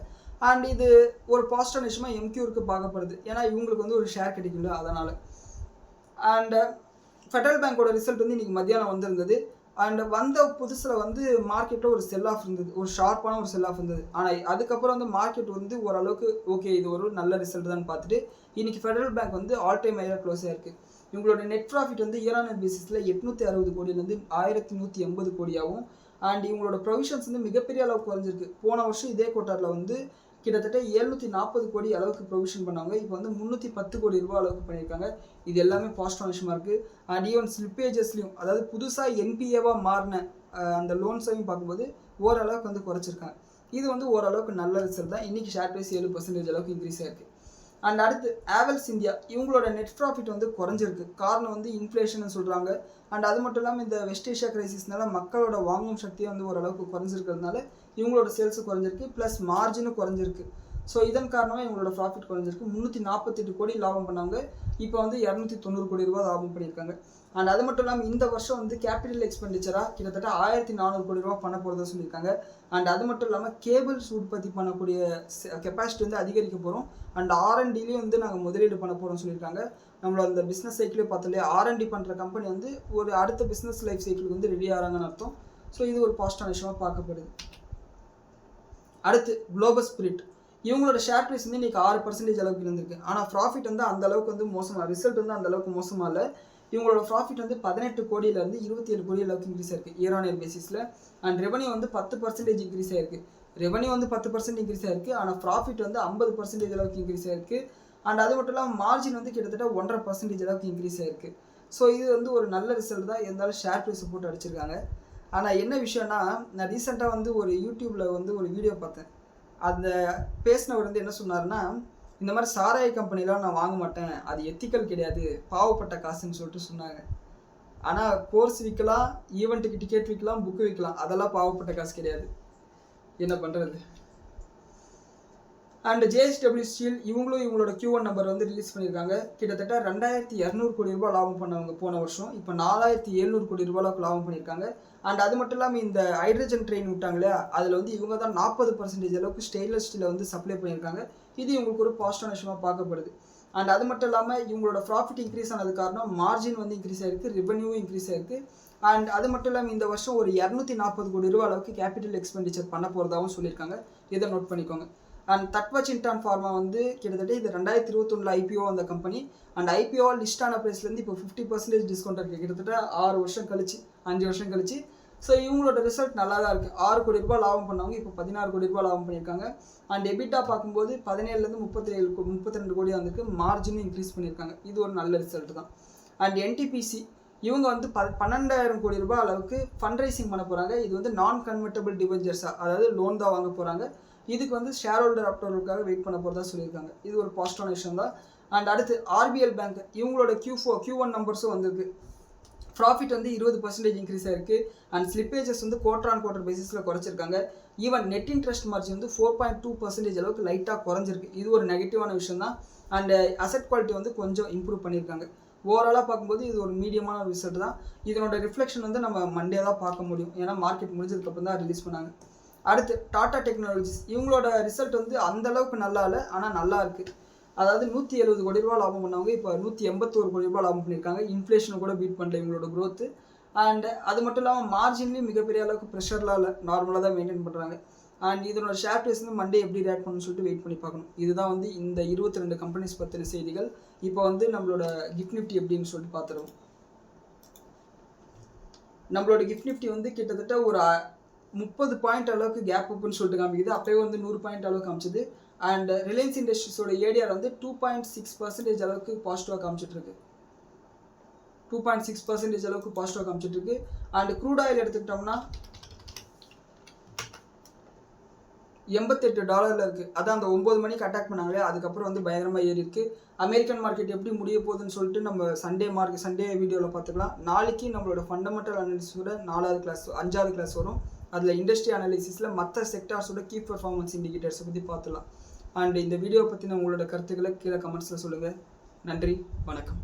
அண்ட் இது ஒரு பாசிட்டிவ் நியூஸமாக எம்கியூருக்கு பார்க்கப்படுது. ஏன்னா இவங்களுக்கு வந்து ஒரு ஷேர் கிடைக்கும்ல அதனால். அண்ட் ஃபெடரல் பேங்கோட ரிசல்ட் வந்து இன்றைக்கி மத்தியானம் வந்திருந்தது. அண்ட் வந்த புதுசில் வந்து மார்க்கெட்டில் ஒரு செல் ஆஃப் இருந்தது, ஒரு ஷார்ப்பான ஒரு செல் ஆஃப் இருந்தது. ஆனால் அதுக்கப்புறம் வந்து மார்க்கெட் வந்து ஓரளவுக்கு ஓகே இது ஒரு நல்ல ரிசல்ட் தான் பார்த்துட்டு இன்றைக்கி ஃபெடரல் பேங்க் வந்து ஆல் டைம் ஹையாக க்ளோஸ் ஆகிருக்கு. இவங்களோட நெட் ப்ராஃபிட் வந்து இயர் ஆன் இயர் பேசிஸில் 860 கோடியிலேருந்து 1180 கோடியாகவும் அண்ட் இவங்களோட ப்ரொவிஷன்ஸ் வந்து மிகப்பெரிய அளவுக்கு குறைஞ்சிருக்கு. போன வருஷம் இதே குவார்ட்டரில் வந்து கிட்டத்தட்ட 740 கோடி அளவுக்கு ப்ரொவிஷன் பண்ணாங்க. இப்போ வந்து 310 கோடி ரூபாய் அளவுக்கு பண்ணியிருக்காங்க. இது எல்லாமே பாசிட்டிவ் விஷயமா இருக்குது. அண்ட் ஈவன் ஸ்லிப்பேஜஸ்லையும், அதாவது புதுசாக என்பிஏவாக மாறின அந்த லோன்ஸையும் பார்க்கும்போது ஓரளவுக்கு வந்து குறைச்சிருக்காங்க. இது வந்து ஓரளவுக்கு நல்ல ரிசல்ட் தான். இன்றைக்கி ஷேர் ப்ரைஸ் 7% அளவுக்கு இன்க்ரீஸ் ஆகிருக்கு. அண்ட் அடுத்து ஆவல்ஸ் இந்தியா, இவங்களோட நெட் ப்ராஃபிட் வந்து குறைஞ்சிருக்கு. காரணம் வந்து இன்ஃப்ளேஷன் சொல்கிறாங்க. அண்ட் அது மட்டும் இல்லாமல் இந்த வெஸ்ட் ஏஷியா கிரைசிஸ்னால மக்களோட வாங்கும் சக்தியை வந்து ஓரளவுக்கு குறைஞ்சிருக்கிறதுனால இவங்களோட சேல்ஸும் குறைஞ்சிருக்கு, ப்ளஸ் மார்ஜினும் குறைஞ்சிருக்கு. ஸோ இதன் காரணமாக இவங்களோட ப்ராஃபிட் குறைஞ்சிருக்கு. 348 கோடி லாபம் பண்ணாங்க. இப்போ வந்து 290 கோடி ரூபா லாபம் பண்ணியிருக்காங்க. அண்ட் அது மட்டும் இல்லாமல் இந்த வருஷம் வந்து கேபிட்டல் எக்ஸ்பெண்டிச்சராக கிட்டத்தட்ட 1400 கோடி ரூபா பண்ண போகிறதா சொல்லியிருக்காங்க. அண்ட் அது மட்டும் இல்லாமல் கேபிள்ஸ் உற்பத்தி பண்ணக்கூடிய கெப்பாசிட்டி வந்து அதிகரிக்க போகிறோம். அண்ட் R&Dலேயும் வந்து நாங்கள் முதலீடு பண்ண போகிறோம்னு சொல்லியிருக்காங்க. நம்மளோட அந்த பிஸ்னஸ் சைக்கிளே பார்த்தாலே R&D பண்ணுற கம்பெனி வந்து ஒரு அடுத்த பிஸ்னஸ் லைஃப் சைக்கிளுக்கு வந்து ரெடி ஆகிறாங்கன்னு அர்த்தம். ஸோ இது ஒரு பாசிட்டிவ் விஷயமாக பார்க்கப்படுது. அடுத்து குளோபல் ஸ்பிரிட், இவங்களோட ஷேர் ப்ரைஸ் வந்து இன்றைக்கி 6% அளவுக்கு இருந்திருக்கு. ஆனால் ப்ராஃபிட் வந்து அந்த அளவுக்கு வந்து மோசமாக, ரிசல்ட் வந்து அந்த அளவுக்கு மோசமாக இல்லை. இவங்களோட ப்ராஃபிட் வந்து 18 கோடியிலேருந்து 27 கோடி அளவுக்கு இன்க்ரீஸ் ஆயிருக்கு இயர் ஆன் இயர் பேசிஸில். அண்ட் ரெவன்யூ வந்து 10% இன்க்ரீஸ் ஆயிருக்கு. ரெவன்யூ வந்து 10% இன்க்ரீஸ் ஆயிருக்கு. ஆனால் ப்ராஃபிட் வந்து 50% அளவுக்கு இன்க்ரீஸ் ஆயிருக்கு. அண்ட் அது மட்டும் இல்லாமல் மார்ஜின் வந்து கிட்டத்தட்ட 1.5% அளவுக்கு இன்க்ரீஸ் ஆயிருக்கு. ஸோ இது வந்து ஒரு நல்ல ரிசல்ட் தான். இருந்தாலும் ஷேர் ப்ரைஸை போட்டு அடிச்சிருக்காங்க. ஆனால் என்ன விஷயம்னா, நான் ரீசெண்டாக வந்து ஒரு யூடியூப்பில் வந்து ஒரு வீடியோ பார்த்தேன். அந்த பேசினவர் வந்து என்ன சொன்னார்னா, இந்த மாதிரி சாராய கம்பெனிலாம் நான் வாங்க மாட்டேன், அது எத்திக்கல் கிடையாது, பாவப்பட்ட காசுன்னு சொல்லிட்டு சொன்னாங்க. ஆனால் கோர்ஸ் விற்கலாம், ஈவெண்ட்டுக்கு டிக்கெட் விற்கலாம், புக்கு விற்கலாம், அதெல்லாம் பாவப்பட்ட காசு கிடையாது. என்ன பண்ணுறது? அண்ட் JSW ஸ்டீல் இவங்களும் இவங்களோட Q1 நம்பர் வந்து ரிலீஸ் பண்ணியிருக்காங்க. கிட்டத்தட்ட 2200 கோடி ரூபாய் லாபம் பண்ணவங்க போன வருஷம். இப்போ 4700 கோடி ரூபாய்க்கு லாபம் பண்ணியிருக்காங்க. அண்ட் அது மட்டும் இல்லாமல் இந்த ஹைட்ரஜன் ட்ரெயின் விட்டாங்க இல்லையா, அதில் வந்து இவங்க தான் 40% அளவுக்கு ஸ்டெயின்லெஸ் ஸ்டீலை வந்து சப்ளை பண்ணியிருக்காங்க. இது இவங்களுக்கு ஒரு பாசிட்டிவ் விஷயமாக பார்க்கப்படுது. அண்ட் அது மட்டும் இல்லாமல் இவங்களோட ப்ராஃபிட் இன்க்ரீஸ் ஆனது காரணம் மார்ஜின் வந்து இன்க்ரீஸ் ஆகிருக்கு, ரெவன்யூவும் இன்க்ரீஸ் ஆகிருக்கு. அண்ட் அது மட்டும் இல்லாமல் இந்த வருஷம் ஒரு 240 கோடி ரூபா அளவுக்கு கேபிட்டல் எக்ஸ்பெண்டிச்சர் பண்ண போகிறதாகவும் சொல்லியிருக்காங்க. இதை நோட் பண்ணிக்கோங்க. அண்ட் தட்வா சின்டான் ஃபார்மா வந்து கிட்டத்தட்ட இது 2021 IPO அந்த கம்பெனி. அண்ட் IPO லிஸ்ட் ஆன ப்ரைஸ்லேருந்து இப்போ 50% டிஸ்கவுண்ட் இருக்குது. கிட்டத்தட்ட 6 வருஷம் கழிச்சு, 5 வருஷம் கழிச்சு. ஸோ இவங்களோட ரிசல்ட் நல்லா தான் இருக்குது. 6 கோடி ரூபாய் லாபம் பண்ணவங்க இப்போ 16 கோடி ரூபாய் லாபம் பண்ணியிருக்காங்க. அண்ட் எபிட்டா பார்க்கும்போது 17லேருந்து 32 கோடி வந்திருக்கு. மார்ஜினும் இன்க்ரீஸ் பண்ணியிருக்காங்க. இது ஒரு நல்ல ரிசல்ட் தான். அண்ட் NTPC இவங்க வந்து 12,000 கோடி ரூபாய் அளவுக்கு ஃபண்ட் ரைசிங் பண்ண போகிறாங்க. இது வந்து நான் கன்வெர்ட்டபிள் டிபெஞ்சர்ஸாக, அதாவது லோன் தான் வாங்க போகிறாங்க. இதுக்கு வந்து ஷேர் ஹோல்டர் அப்ரூவலுக்காக வெயிட் பண்ண போகிறதா சொல்லியிருக்காங்க. இது ஒரு பாசிட்டிவான விஷயம் தான். அண்ட் அடுத்து RBL பேங்க் இவங்களோட Q1 நம்பர்ஸும் வந்திருக்கு. ப்ராஃபிட் வந்து 20% இன்க்ரீஸ் ஆயிருக்கு. அண்ட் ஸ்லிப்பேஜஸ் வந்து குவார்டர் ஆன் குவார்டர் பேசிஸில் குறைச்சிருக்காங்க. ஈவன் நெட் இன்ட்ரெஸ்ட் மார்ஜின் வந்து 4.2% அளவுக்கு லைட்டாக குறைஞ்சிருக்கு. இது ஒரு நெகட்டிவான விஷயம் தான். அண்ட் அசெட் குவாலிட்டி வந்து கொஞ்சம் இம்ப்ரூவ் பண்ணியிருக்காங்க. ஓவராலாக பார்க்கும்போது இது ஒரு மீடியமான ரிசல்ட் தான். இதனோட ரிஃப்ளெக்ஷன் வந்து நம்ம மண்டே தான் பார்க்க முடியும். ஏன்னா மார்க்கெட் முடிஞ்சதுக்கப்புறம் தான் ரிலீஸ் பண்ணாங்க. அடுத்து டாடா டெக்னாலஜிஸ் இவங்களோட ரிசல்ட் வந்து அந்தளவுக்கு நல்லா இல்லை, ஆனால் நல்லா இருக்குது. அதாவது 170 கோடி ரூபா லாபம் பண்ணவங்க இப்போ 181 கோடி ரூபா லாபம் பண்ணியிருக்காங்க. இன்ஃப்ளேஷனை கூட பீட் பண்ணல இவங்களோட க்ரோத்து. அண்ட் அது மட்டும் இல்லாமல் மார்ஜின்லேயும் மிகப்பெரிய அளவுக்கு ப்ரெஷர்லாம் இல்லை, நார்மலாக தான் மெயின்டைன் பண்ணுறாங்க. அண்ட் இதனோட ஷேர் ப்ரைஸ் வந்து மண்டே எப்படி ரியாக்ட் பண்ணணும்னு சொல்லிட்டு வெயிட் பண்ணி பார்க்கணும். இதுதான் வந்து இந்த 22 கம்பெனிஸ் பற்றின செய்திகள். இப்போ வந்து நம்மளோட கிஃப்ட் நிஃப்டி எப்படின்னு சொல்லிட்டு பார்த்துருவோம். நம்மளோட கிஃப்ட் நிஃப்டி வந்து கிட்டத்தட்ட ஒரு 30 பாயிண்ட் அளவுக்கு கேப் அப்புன்னு சொல்லிட்டு காமிக்குது. அப்போயே வந்து 100 பாயிண்ட் அளவுக்கு காமிச்சிது. அண்ட் ரிலையன்ஸ் இண்டஸ்ட்ரீஸோட ADR வந்து 2.6% அளவுக்கு பாசிட்டிவாக காமிச்சிட்ருக்கு. 2.6% அளவுக்கு பாசிட்டிவாக காமிச்சிட்ருக்கு. அண்ட் க்ரூட் ஆயில் எடுத்துக்கிட்டோம்னா $88 இருக்குது. அதான் அந்த 9 மணிக்கு அட்டாக் பண்ணாங்களே, அதுக்கப்புறம் வந்து பயங்கரமாக ஏறி இருக்குது. அமெரிக்கன் மார்க்கெட் எப்படி முடிய போகுதுன்னு சொல்லிட்டு நம்ம சண்டே வீடியோவில் பார்த்துக்கலாம். நாளைக்கு நம்மளோட ஃபண்டமெண்டல் அனாலிசிஸோட 4வது கிளாஸ் 5வது கிளாஸ் வரும். அதில் இண்டஸ்ட்ரி அனாலிசிஸில் மற்ற செக்டார்ஸோட கீ பர்ஃபார்மன்ஸ் இண்டிகேட்டர்ஸை பற்றி பார்த்துலாம். அண்ட் இந்த வீடியோ பற்றின உங்களோட கருத்துக்களை கீழே கமெண்ட்ஸில் சொல்லுங்கள். நன்றி, வணக்கம்.